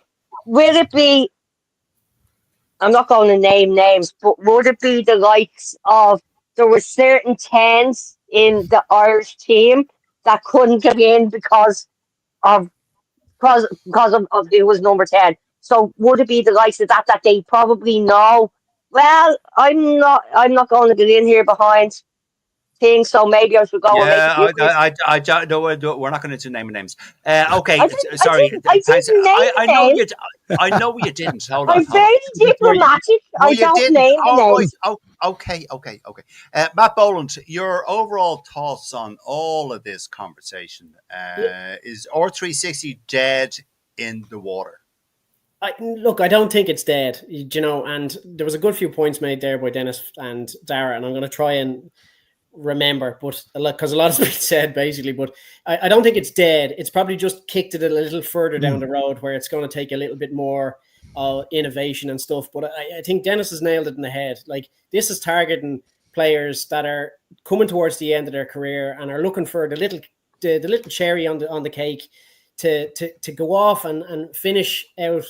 B: Will it be, I'm not going to name names, but would it be the likes of, there were certain 10s in the Irish team that couldn't get in of of it was number 10. So would it be the likes of that they probably know? Well, I'm not going to get in here behind things, so maybe I should go and make a few.
A: I don't know. We're not going to name names. Okay,
B: sorry. I didn't name
A: I know you. I know you didn't. Hold on.
B: I'm very diplomatic.
A: No,
B: I don't name the names.
A: Right. Okay. Matt Boland, your overall thoughts on all of this conversation? Is R360 dead in the water?
E: Look, I don't think it's dead, and there was a good few points made there by Dennis and Dara, and I'm going to try and remember, but because a lot has been said basically, but I don't think it's dead. It's probably just kicked it a little further down the road where it's going to take a little bit more innovation and stuff. But I think Dennis has nailed it in the head. Like, this is targeting players that are coming towards the end of their career and are looking for the little cherry on the cake to go off and finish out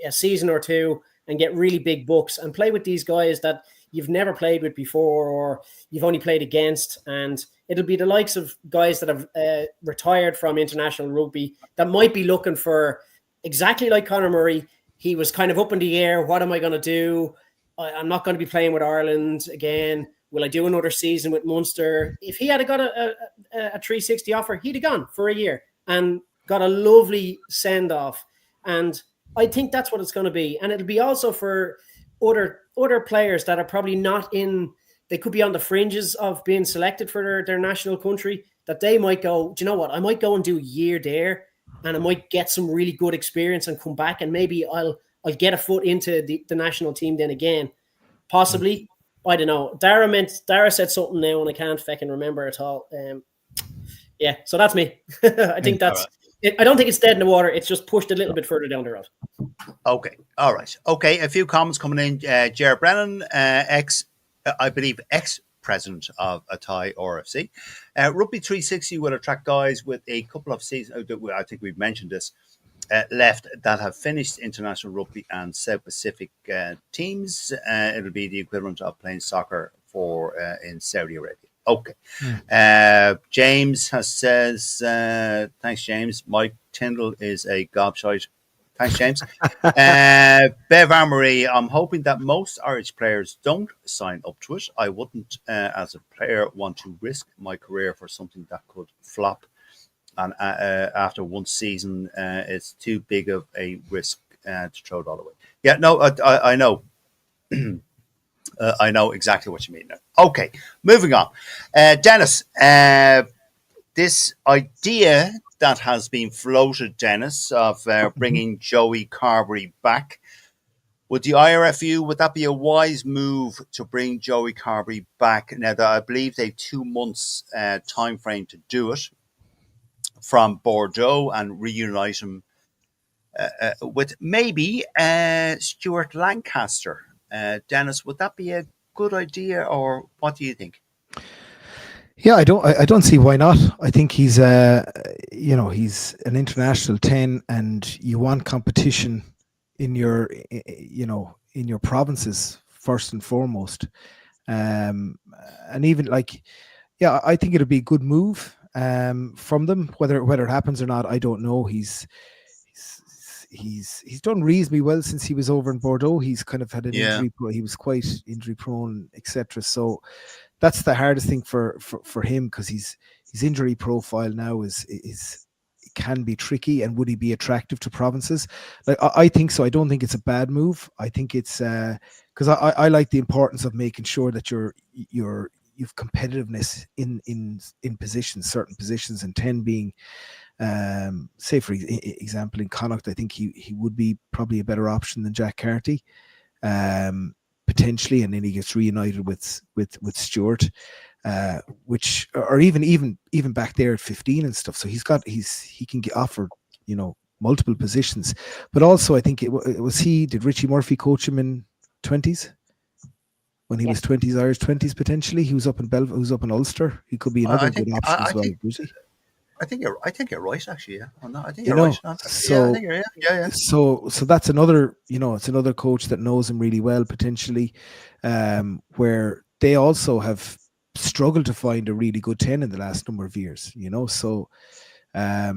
E: a season or two and get really big bucks and play with these guys that you've never played with before or you've only played against. And it'll be the likes of guys that have retired from international rugby that might be looking for, exactly like Conor Murray, he was kind of up in the air. What am I going to do? I'm not going to be playing with Ireland again. Will I do another season with Munster? If he had got a 360 offer, he'd have gone for a year and got a lovely send-off. And I think that's what it's going to be. And it'll be also for other players that are probably not in, they could be on the fringes of being selected for their national country, that they might go, do you know what, I might go and do a year there and I might get some really good experience and come back and maybe I'll get a foot into the national team then again. Possibly. I don't know. Dara said something now and I can't fucking remember at all. Yeah, so that's me. I think that's it. I don't think it's dead in the water. It's just pushed a little bit further down the road.
A: Okay. All right. Okay. A few comments coming in. Jared Brennan, ex-president of Athy RFC. Rugby 360 will attract guys with a couple of seasons, I think we've mentioned this, left that have finished international rugby and South Pacific teams. It'll be the equivalent of playing soccer in Saudi Arabia. Okay. James says, thanks, James. Mike Tyndall is a gobshite. Thanks, James. Bev Amory, I'm hoping that most Irish players don't sign up to it. I wouldn't, as a player, want to risk my career for something that could flop. And after one season, it's too big of a risk to throw it all away. Yeah, no, I know. I know exactly what you mean now. Okay, moving on. Dennis, this idea that has been floated, Dennis, of bringing Joey Carbery back, would that be a wise move to bring Joey Carbery back? Now, that I believe they have 2 months time frame to do it from Bordeaux and reunite him with maybe Stuart Lancaster. Dennis, would that be a good idea, or what do you think?
C: Yeah, I don't see why not. I think he's he's an international 10, and you want competition in your provinces first and foremost. And even I think it'd be a good move from them. Whether it happens or not, I don't know. He's done reasonably well since he was over in Bordeaux. He's kind of had an injury. He was quite injury prone, etc. So that's the hardest thing for him, because his injury profile now can be tricky. And would he be attractive to provinces? Like, I think so. I don't think it's a bad move. I think it's because I like the importance of making sure that you've competitiveness in positions, certain positions, and 10 being. Say for example in Connacht, I think he would be probably a better option than Jack Carty, potentially, and then he gets reunited with Stuart, which or even back there at 15 and stuff. So he can get offered multiple positions. But also I think did Richie Murphy coach him in 20s? When he was 20s, Irish 20s potentially. He was up in he was up in Ulster. He could be another good option as well.
A: I think you're right, actually. Yeah, I think you're right.
C: So, yeah. So that's another, it's another coach that knows him really well, potentially, where they also have struggled to find a really good 10 in the last number of years, you know. So I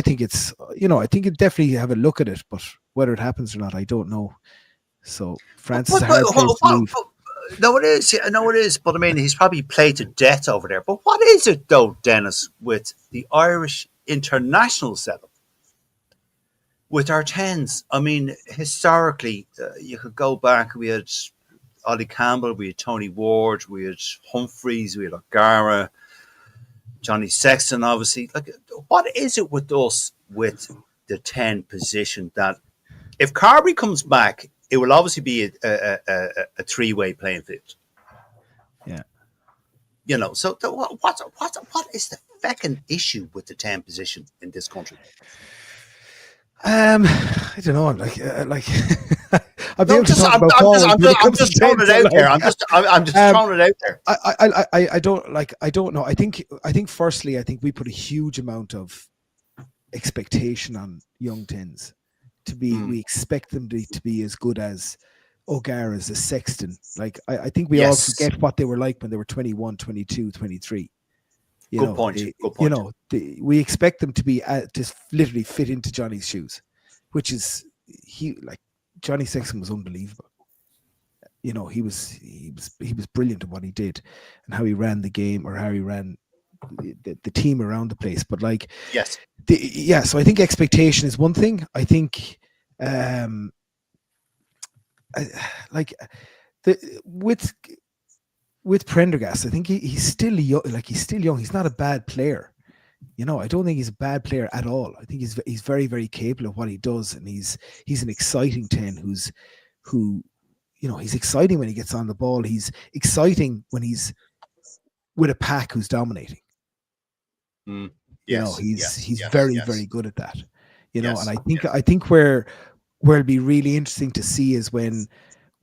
C: think it's, you know, I think it definitely have a look at it, but whether it happens or not, I don't know. So France is a hard place to leave.
A: No, it is. Yeah, no, it is. But I mean, he's probably played to death over there. But what is it, though, Dennis, with the Irish international setup? With our 10s, I mean, historically, you could go back. We had Ollie Campbell, we had Tony Ward, we had Humphreys, we had O'Gara, Johnny Sexton, obviously. Like, what is it with us with the 10 position that if Carberry comes back, it will obviously be a three-way playing field.
C: Yeah.
A: You know, so what is the fucking issue with the 10 position in this country?
C: I don't know. I'm just throwing
A: it out there. I'm just throwing it out there.
C: I don't know. I think firstly, I think we put a huge amount of expectation on young 10s to be. We expect them to be as good as O'Gara's, as Sexton. Like I think we all forget what they were like when they were 21, 22, 23.
A: Good point.
C: You know, we expect them to be just literally fit into Johnny's shoes, which is Johnny Sexton was unbelievable. You know, he was brilliant at what he did and how he ran the game, or how he ran the team around the place. But so I think expectation is one thing. I think with Prendergast, I think he's still young. He's still young. He's not a bad player. You know, I don't think he's a bad player at all. I think he's very, very capable of what he does, and he's an exciting 10 who, you know, he's exciting when he gets on the ball. He's exciting when he's with a pack who's dominating. You know, he's very, very good at that. You know, and I think where it'll be really interesting to see is when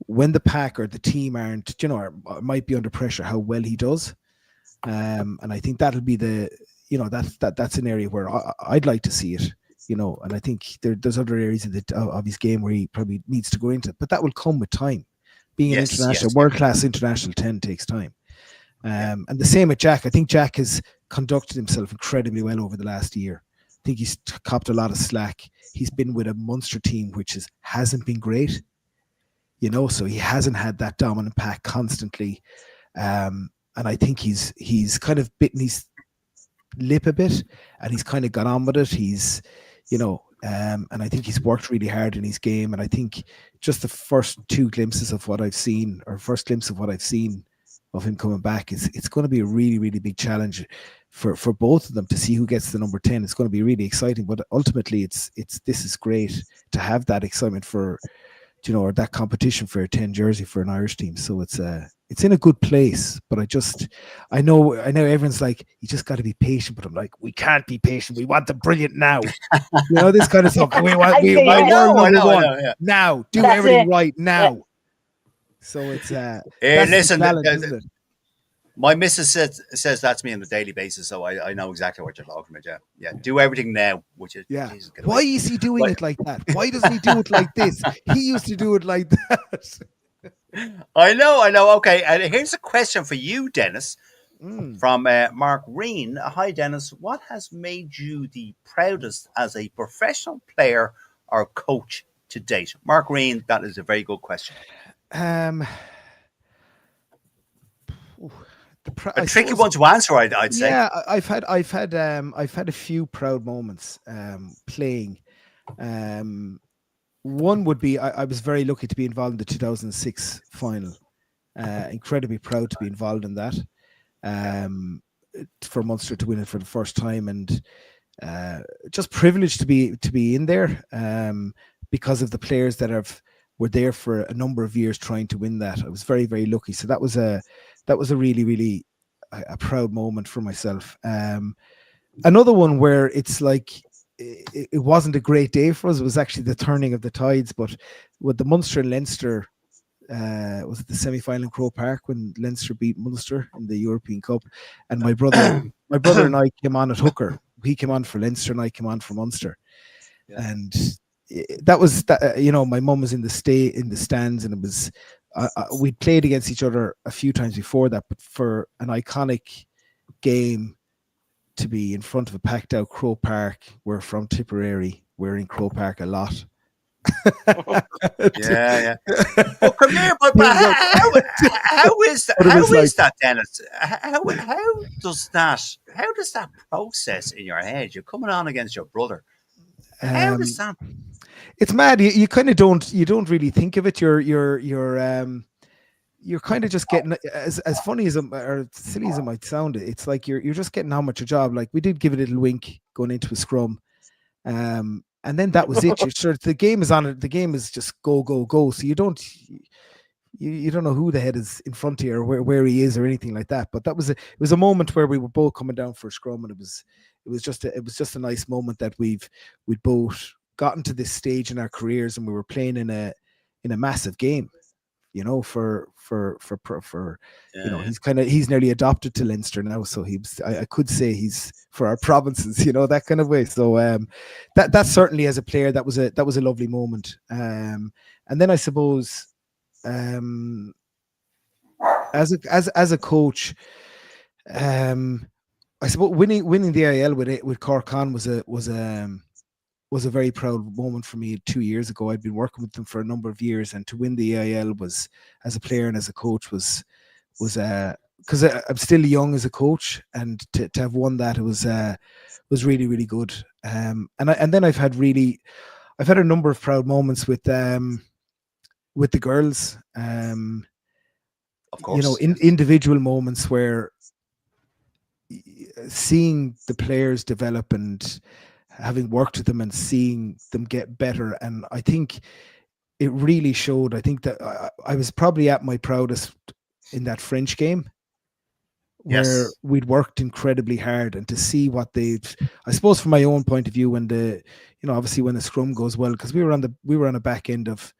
C: the pack or the team aren't, you know, or might be under pressure, how well he does. And I think that'll be that's an area where I'd like to see it, you know, and I think there's other areas of his game where he probably needs to go into, but that will come with time. Being an world-class international 10 takes time. And the same with Jack. I think Jack has conducted himself incredibly well over the last year. I think he's copped a lot of slack. He's been with a Munster team which hasn't been great, you know, so he hasn't had that dominant pack constantly. And I think he's kind of bitten his lip a bit, and he's kind of got on with it. He's, you know, and I think he's worked really hard in his game. And I think just the first glimpse of what I've seen of him coming back it's going to be a really, really big challenge for both of them to see who gets the number 10. It's going to be really exciting, but ultimately this is great to have that excitement for, you know, or that competition for a 10 jersey for an Irish team. So it's in a good place, but I know everyone's like, you just got to be patient, but I'm like, we can't be patient. We want the brilliant now. You know, this kind of stuff. We want now. Do
B: That's
C: everything
B: it.
C: right now.
B: Yeah.
C: So it's
A: listen,
C: isn't it?
A: my missus says that to me on a daily basis, so I know exactly what you're talking about. Yeah. Do everything now, which is Jesus,
C: why is he doing it like that? Why doesn't he do it like this? He used to do it like that.
A: I know. Okay, and here's a question for you, Dennis, from Mark Reen. Hi, Dennis. What has made you the proudest as a professional player or coach to date? Mark Reen, that is a very good question.
C: A
A: tricky one to answer, I'd say.
C: Yeah, I've had a few proud moments playing. One would be I was very lucky to be involved in the 2006 final. Incredibly proud to be involved in that. For Munster to win it for the first time, and just privileged to be in there because of the players that were there for a number of years trying to win that. I was very, very lucky. So that was a really, really a proud moment for myself. Another one where it's like it wasn't a great day for us. It was actually the turning of the tides, but with the Munster and Leinster, was it the semi-final in Croke Park when Leinster beat Munster in the European Cup? And my brother and I came on at hooker. He came on for Leinster and I came on for Munster. Yeah. And that was that. You know, my mum was in the stands, and we'd played against each other a few times before that, but for an iconic game to be in front of a packed out Croke Park, we're from Tipperary, we're in Croke Park a lot.
A: Yeah. But come here, but how is that, Dennis? How does that process in your head? You're coming on against your brother. How does that?
C: It's mad. You kind of don't really think of it. You're kind of just getting, as funny as or silly as it might sound, it's like you're just getting on with your job. Like we did give it a little wink going into a scrum. And then that was it. You're sure the game is on it. The game is just go. So you don't know who the head is in front of you or where he is or anything like that. But it was a moment where we were both coming down for a scrum, and it was just a nice moment that we'd both gotten to this stage in our careers, and we were playing in a massive game. You know, for you know, he's nearly adopted to Leinster now, so I could say he's for our provinces, you know, that kind of way. So that certainly as a player that was a lovely moment. And then I suppose as a coach, I suppose winning the AIL with Cork Con was a very proud moment for me 2 years ago. I'd been working with them for a number of years, and to win the AIL was, as a player and as a coach, was because I'm still young as a coach, and to have won that, it was really, really good. And then I've had a number of proud moments with the girls.
A: Of course,
C: you know, individual moments where seeing the players develop and having worked with them and seeing them get better. And I think it really showed. I think that I was probably at my proudest in that French game, where we'd worked incredibly hard, and to see what I suppose from my own point of view, when obviously when the scrum goes well, because we were on a back end of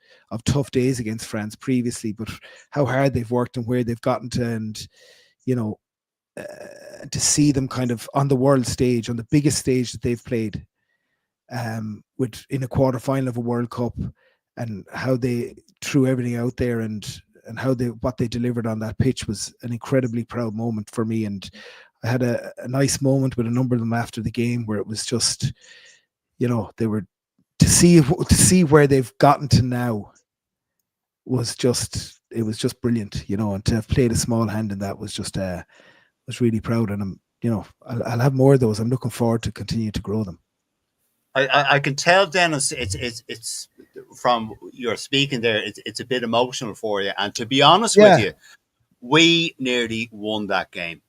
C: tough days against France previously, but how hard they've worked and where they've gotten to, and you know, to see them kind of on the world stage, on the biggest stage that they've played, in a quarter final of a World Cup, and how they threw everything out there, and what they delivered on that pitch was an incredibly proud moment for me. And I had a nice moment with a number of them after the game, where it was just, you know, they were to see where they've gotten to now was just brilliant, you know, and to have played a small hand in that was just was really proud. And I'm, you know, I'll have more of those. I'm looking forward to continue to grow them.
A: I can tell, Dennis, it's from your speaking there, it's a bit emotional for you. And to be honest with you, we nearly won that game.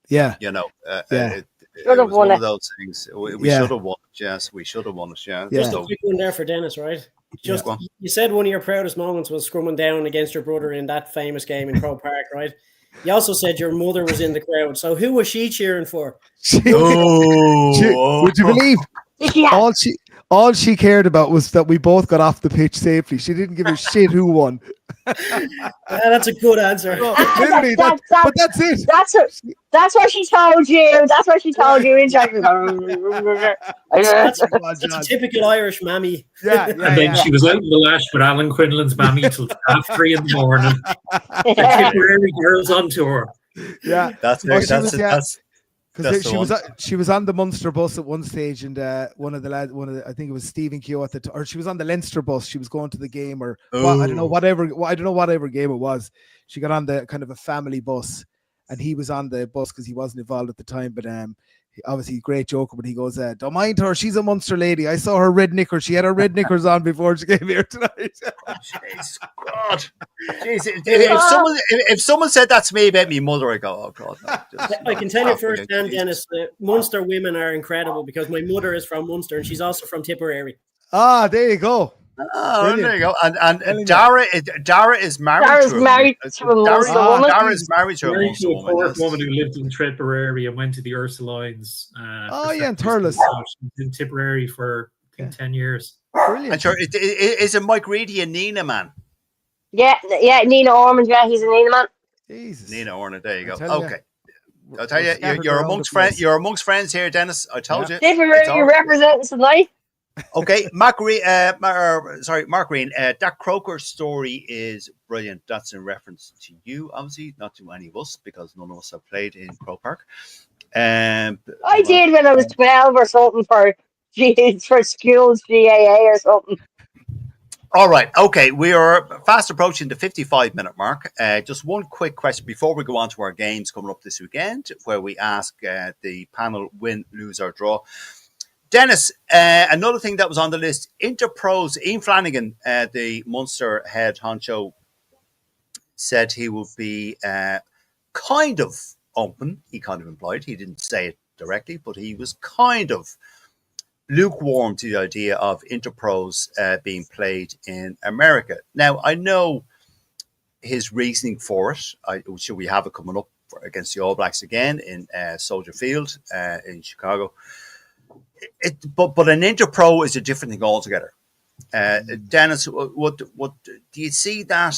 C: Yeah.
A: You know,
B: it
A: was
B: won
A: one
B: it.
A: of those things. We should have won it. Yes, we should have won it. Yeah.
E: Just a quick one there for Dennis, right? Just you said one of your proudest moments was scrumming down against your brother in that famous game in Croke Park, right? You also said your mother was in the crowd. So who was she cheering for?
C: Would you believe? All she cared about was that we both got off the pitch safely. She didn't give a shit who won.
E: That's a good answer.
C: Literally, but that's it.
B: That's what she told you. That's what she told you.
E: That's a typical Irish mammy.
C: Yeah.
D: And then she was out in the lash with Alan Quinlan's mammy till 3:30 in the morning. The Tipperary girls on tour.
C: Yeah,
A: because
C: she was on the Munster bus at one stage, and one of the I think it was Stephen Keogh or she was on the Leinster bus. She was going to the game, or I don't know whatever game it was. She got on the kind of a family bus, and he was on the bus because he wasn't involved at the time. But obviously great joker, but he goes, "Don't mind her. She's a Munster lady. I saw her red knickers. She had her red knickers on before she came here tonight."
A: Jeez, God. Jeez, if someone said that to me about me mother, I go, "Oh God." No,
E: I can tell you firsthand, Dennis, Munster women are incredible, because my mother is from Munster and she's also from Tipperary.
C: Ah, there you go.
A: Oh, there you go. And Dara is married.
B: Dara's married to a Munster woman.
A: Dara's married to a Munster
D: woman who lived in Tipperary and went to the Ursulines.
C: And Thurles.
D: She was in Tipperary for 10 years.
C: Brilliant.
A: And sure, is it Mike Reedy and Nina, man?
B: Yeah, Nina Ormond. Yeah, he's a Nina man.
C: Jesus.
A: Nina Ormond. There you go.
C: Okay.
A: I'll tell you, you're amongst friends. You're amongst friends here, Dennis. I told you.
B: Tipperary representing tonight.
A: Okay, Mark Green, Mark Green, that Croker story is brilliant. That's in reference to you, obviously, not to any of us, because none of us have played in Croke Park.
B: I did when I was 12 or something for schools GAA or something.
A: All right. Okay. We are fast approaching the 55-minute mark. Just one quick question before we go on to our games coming up this weekend, where we ask the panel win, lose, or draw. Dennis, another thing that was on the list, Interpros, Ian Flanagan, the Munster head honcho, said he would be kind of open. He kind of implied, he didn't say it directly, but he was kind of lukewarm to the idea of Interpros being played in America. Now, I know his reasoning for it. Should we have it coming up against the All Blacks again in Soldier Field in Chicago? But an Interpro is a different thing altogether. Dennis, what do you see that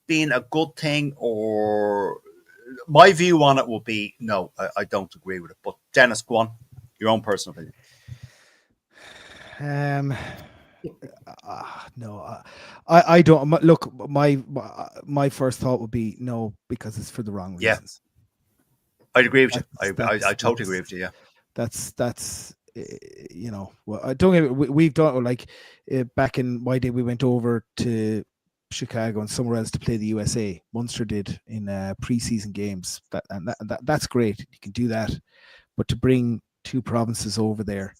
A: being a good thing, or my view on it would be no, I don't agree with it. But Dennis, go on, your own personal opinion.
C: No, I don't look. My first thought would be no, because it's for the wrong reasons.
A: I'd agree with you. I totally agree with you. Yeah,
C: that's well, I don't get. We've done back in my day. We went over to Chicago and somewhere else to play the USA. Munster did in preseason games. That's great. You can do that, but to bring two provinces over there,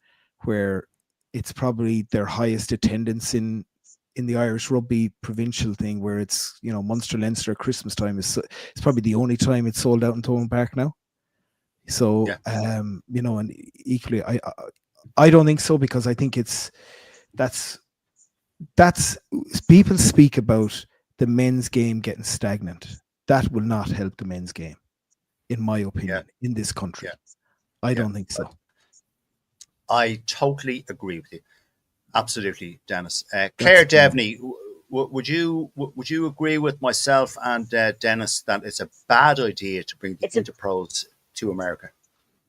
C: where it's probably their highest attendance in the Irish rugby provincial thing, where it's Munster Leinster Christmas time it's probably the only time it's sold out in Thomond Park now. So and equally, I don't think so, because I think that's people speak about the men's game getting stagnant. That will not help the men's game, in my opinion, in this country. I don't think so.
A: I totally agree with you. Absolutely, Dennis. Claire Devney, would you agree with myself and Dennis that it's a bad idea to bring the Interpros to America?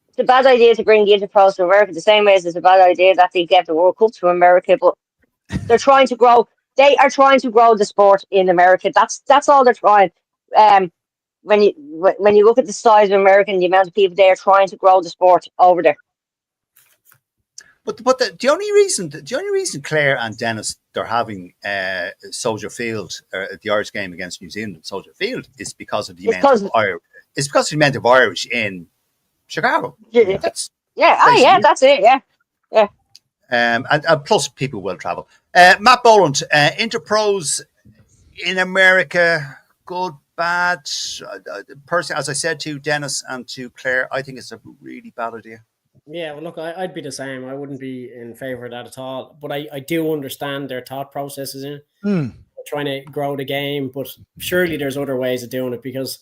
B: It's a bad idea to bring the Interpros to America, the same way as it's a bad idea that they get the World Cup to America. But they're trying to grow. They are trying to grow the sport in America. That's all they're trying. When you look at the size of America and the amount of people they are trying to grow the sport over there.
A: But the only reason Claire and Dennis they're having Soldier Field, the Irish game against New Zealand at Soldier Field, is because of the amount of Irish in Chicago.
B: That's it. Yeah.
A: And plus people will travel. Matt Boland, Interpros in America, good, bad. Personally, as I said to Dennis and to Claire, I think it's a really bad idea.
E: Yeah, well, look, I'd be the same. I wouldn't be in favor of that at all. But I do understand their thought processes in it. Trying to grow the game, but surely there's other ways of doing it, because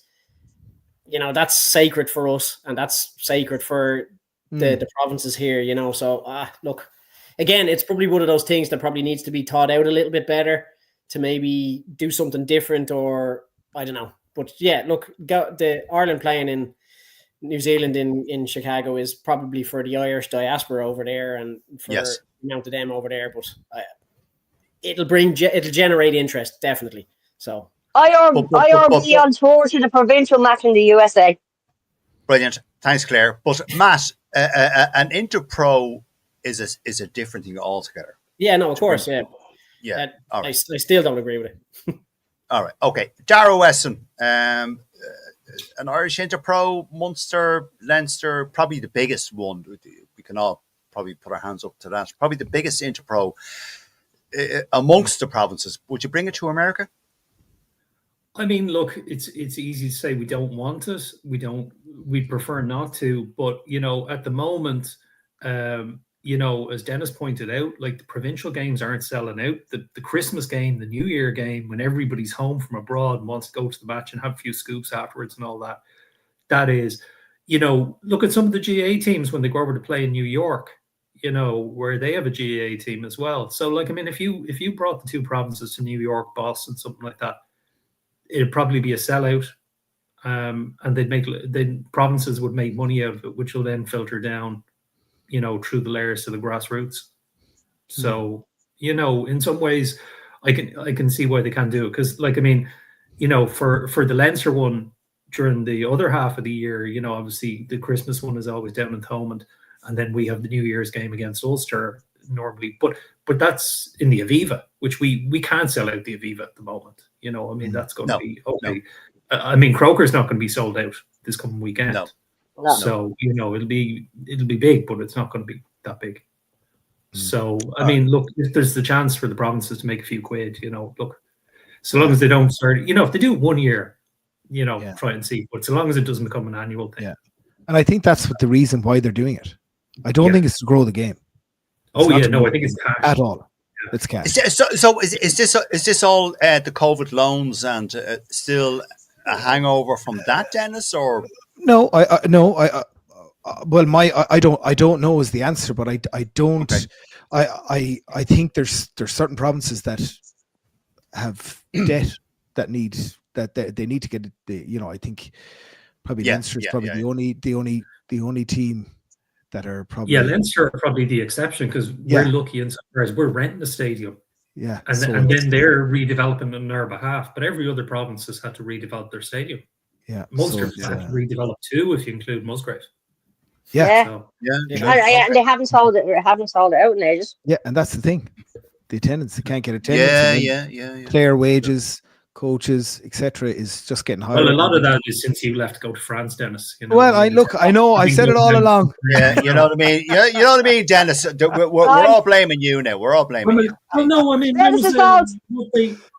E: that's sacred for us and that's sacred for the provinces here. So look, again, it's probably one of those things that probably needs to be thought out a little bit better to maybe do something different, or I don't know. But yeah, look, the Ireland playing in New Zealand in Chicago is probably for the Irish diaspora over there and for the amount of them over there. But it'll generate interest, definitely. So
B: I be on tour to the provincial match in the USA.
A: Brilliant, thanks, Claire. But Matt, an Interpro is a different thing altogether.
E: Yeah, no, of course,
A: yeah. All right.
E: I still don't agree with it.
A: All right, okay. Darragh Weston, an Irish Interpro, Munster, Leinster, probably the biggest one. We can all probably put our hands up to that. Probably the biggest Interpro amongst the provinces. Would you bring it to America?
D: I mean, look, it's easy to say we don't want it. We prefer not to. But, at the moment, as Dennis pointed out, like the provincial games aren't selling out. The Christmas game, the New Year game, when everybody's home from abroad and wants to go to the match and have a few scoops afterwards and all that. That is, look at some of the GA teams when they go over to play in New York, where they have a GA team as well. So, if you brought the two provinces to New York, Boston, something like that, it'd probably be a sellout. And the provinces would make money out of it, which will then filter down, through the layers to the grassroots. So, in some ways, I can see why they can't do it. Because, like, I mean, for the Leinster one during the other half of the year, obviously the Christmas one is always down in Thomond, and then we have the New Year's game against Ulster normally. But that's in the Aviva, which we can't sell out the Aviva at the moment. I mean, that's going to be okay. No. I mean, Croker's not going to be sold out this coming weekend.
A: No.
D: So it'll be big, but it's not going to be that big. So I mean, look, if there's the chance for the provinces to make a few quid, look, so long as they don't start, if they do it 1 year, try and see. But so long as it doesn't become an annual thing.
C: Yeah, and I think that's the reason why they're doing it. I don't think it's to grow the game.
D: I think it's cash
C: at all. It's cash.
A: So is this all the COVID loans and still a hangover from that, Dennis? Or
C: no, I don't know is the answer, but I don't. Okay. I think there's certain provinces that have debt that they need to get it. I think probably Leinster is probably the only team that are probably
D: Leinster are probably the exception because we're lucky in some areas. We're renting a stadium.
C: Yeah,
D: and then they're redeveloping on our behalf. But every other province has had to redevelop their stadium.
C: Yeah,
D: Munster has had to redevelop too, if you include Musgrave.
C: Yeah,
B: so, and they haven't sold it. Haven't sold it out in ages.
C: Yeah, and that's the thing. The attendance, they can't get attendance.
A: Yeah.
C: Player wages, coaches, etc., is just getting higher.
D: Well, a lot of that is since you left to go to France, Dennis.
C: Well, I know, I said it all along.
A: Yeah, you know what I mean. You know what I mean, Dennis. We're all blaming you now. We're all blaming you.
D: Well, no, I mean,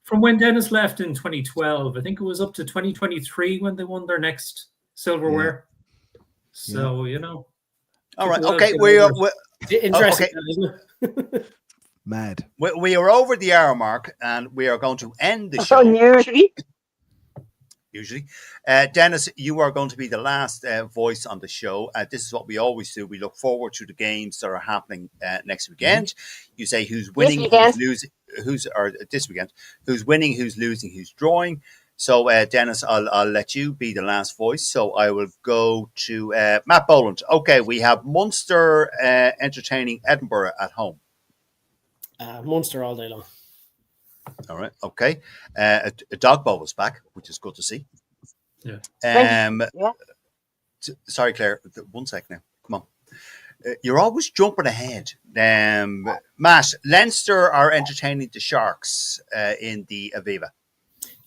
D: from when Dennis left in 2012, I think it was up to 2023 when they won their next silverware. So
A: all right, okay, we're
E: interesting.
A: Okay.
C: Mad.
A: We are over the hour mark, and we are going to end the show. Usually, Dennis, you are going to be the last voice on the show. This is what we always do. We look forward to the games that are happening next weekend. You say who's winning, who's losing, this weekend, who's winning, who's losing, who's drawing. So, Dennis, I'll let you be the last voice. So I will go to Matt Boland. Okay, we have Munster entertaining Edinburgh at home.
E: Munster all day long.
A: All right, okay. A dog bowl is back, which is good to see.
D: Yeah.
A: Sorry, Claire. 1 sec now. Come on. You're always jumping ahead. Matt, Leinster are entertaining the Sharks in the Aviva.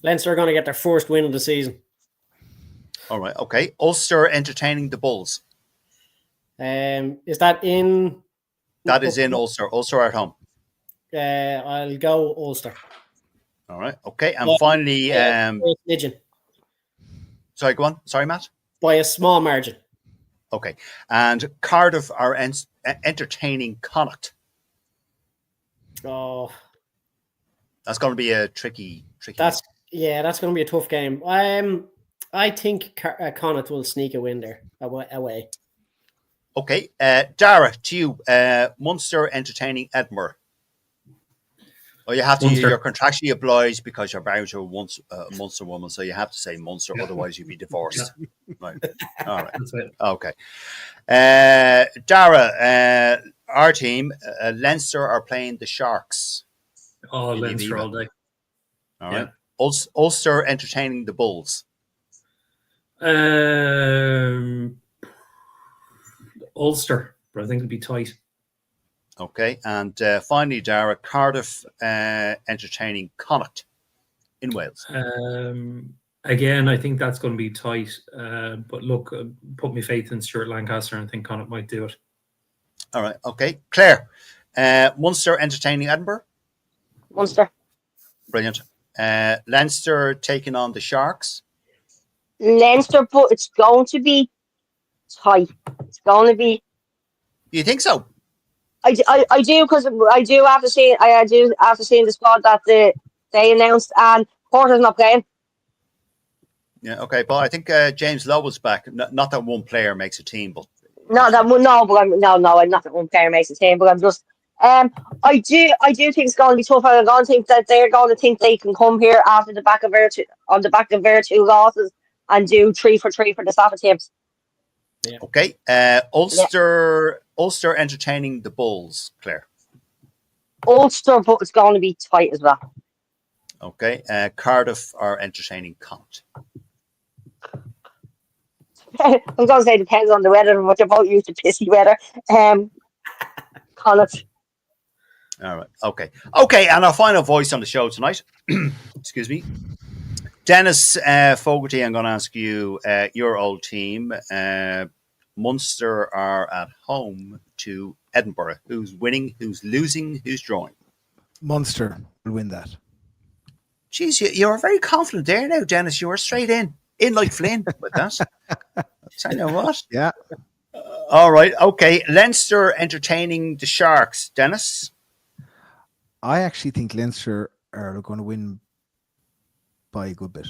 E: Leinster are going to get their first win of the season.
A: All right, okay. Ulster entertaining the Bulls.
E: Is that in?
A: That is in Ulster. Ulster are at home.
E: I'll go Ulster.
A: All right, okay. And finally, sorry, go on. Sorry, Matt.
E: By a small margin.
A: Okay. And Cardiff are entertaining Connacht.
E: Oh.
A: That's going to be a tricky.
E: That's going to be a tough game. I think Connacht will sneak a win there away.
A: Okay. Dara, to you. Munster entertaining Edinburgh. Oh, you have to. Munster. You're contractually obliged because you're married to a Munster woman, so you have to say Munster, otherwise you'd be divorced. Right. All right. Okay. Dara, our team, Leinster are playing the Sharks.
D: Oh, Leinster all day.
A: All right. Ulster entertaining the Bulls.
D: Ulster, but I think it'll be tight.
A: Okay, and finally, Dara, Cardiff entertaining Connacht in Wales.
D: Again, I think that's going to be tight. But look, put my faith in Stuart Lancaster and I think Connacht might do it.
A: All right, okay. Claire, Munster entertaining Edinburgh?
B: Munster.
A: Brilliant. Leinster taking on the Sharks?
B: Leinster, but it's going to be tight. It's going to be...
A: You think so?
B: I do, because I do after seeing the squad that they announced, and Porter's not playing.
A: Yeah, okay, but I think James Lowe was back. Not that one player makes a team, but
B: not that one player makes a team. But I'm just, I do think it's going to be tough. I'm going to think that they're going to think they can come here after the back of their two losses and do 3 for 3 for the Safa teams.
E: Yeah.
A: Okay, Ulster entertaining the Bulls, Claire.
B: Ulster, but it's going to be tight as well.
A: Okay. Cardiff are entertaining Connacht.
B: I'm going to say depends on the weather, but they're both used to pissy weather. Connacht.
A: All right. Okay. Okay. And our final voice on the show tonight. Excuse me. Denis Fogarty, I'm going to ask you, your old team. Munster are at home to Edinburgh. Who's winning? Who's losing? Who's drawing?
C: Munster will win that.
A: Jeez, you're very confident there now, Denis. You were straight in like Flynn with that. I know what.
C: Yeah.
A: All right. Okay. Leinster entertaining the Sharks. Denis?
C: I actually think Leinster are going to win by a good bit.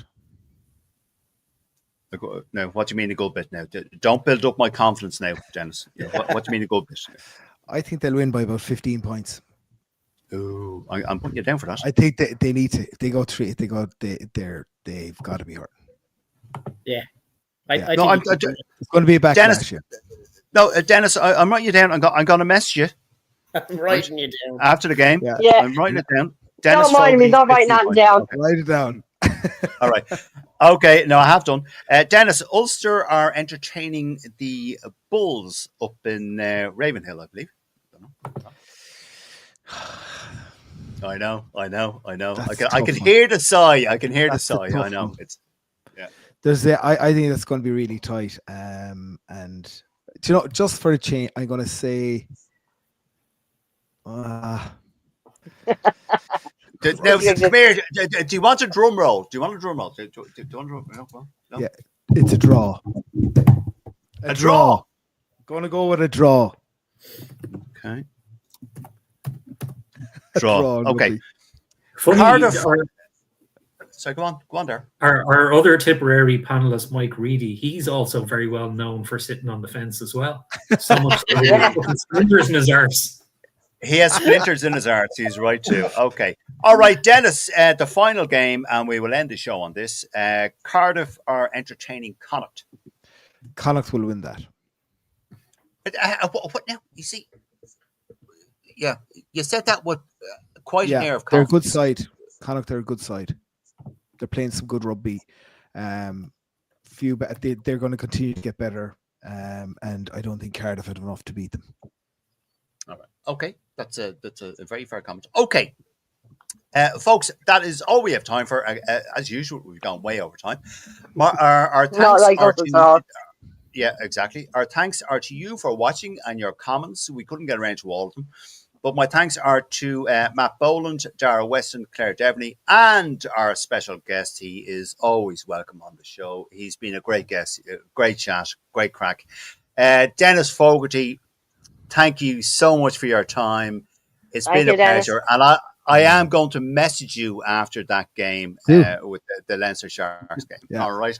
A: No, what do you mean a good bit now? Don't build up my confidence now, Denis. What do you mean a good bit?
C: I think they'll win by about 15 points.
A: Ooh, I'm putting you down for that.
C: I think they need to. If they go 3, they've got to be hurt.
E: Yeah.
C: It's going to be a backlash.
A: Denis, no, Denis, I'm writing you down. I'm going to message you.
E: I'm writing you down.
A: After the game.
B: Yeah.
A: I'm writing it down. Denis
B: Don't mind me, don't write nothing down.
A: Okay.
C: Write it down.
A: All right. Okay, no, I have done. Denis, Ulster are entertaining the Bulls up in Ravenhill, I believe. I know. I can hear the sigh. I I know.
C: One.
A: It's
C: I think that's going to be really tight. And you know, just for a change, I'm going to say.
A: Now, come here. Do you want a drum roll? Do you want a drum roll? Do you want a drum roll? No?
C: Yeah, it's a draw.
A: A draw.
C: Going to go with a draw.
A: Okay. Draw. Okay.
D: Funny,
A: Cardiff. So go on there.
D: Our other Tipperary panelist, Mike Reedy, he's also very well known for sitting on the fence as well. So much splinters in his arse.
A: He has splinters in his arts. He's right too. Okay. All right, Denis, the final game, and we will end the show on this. Cardiff are entertaining Connacht.
C: Connacht will win that.
A: What now? You see, yeah, you said that with quite an air of
C: they're a
A: confidence.
C: good side. Connacht are a good side. They're playing some good rugby. They're going to continue to get better, and I don't think Cardiff had enough to beat them.
A: All right. Okay, that's a very fair comment. Okay, folks, that is all we have time for. As usual, we've gone way over time. Our thanks
B: Not like
A: are
B: us at
A: to
B: all.
A: yeah, exactly. Our thanks are to you for watching and your comments. We couldn't get around to all of them, but my thanks are to Matt Boland, Dara Weston, Claire Devaney, and our special guest. He is always welcome on the show. He's been a great guest, great chat, great crack. Denis Fogarty, thank you so much for your time. It's been a pleasure. And I am going to message you after that game with the Leinster Sharks game. Yeah. All right.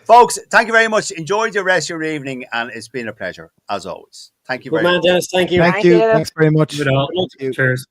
A: Folks, thank you very much. Enjoy the rest of your evening, and it's been a pleasure, as always. Thank you very much.
E: Dennis, thank you.
C: Thank you. Thanks very much.
D: Cheers.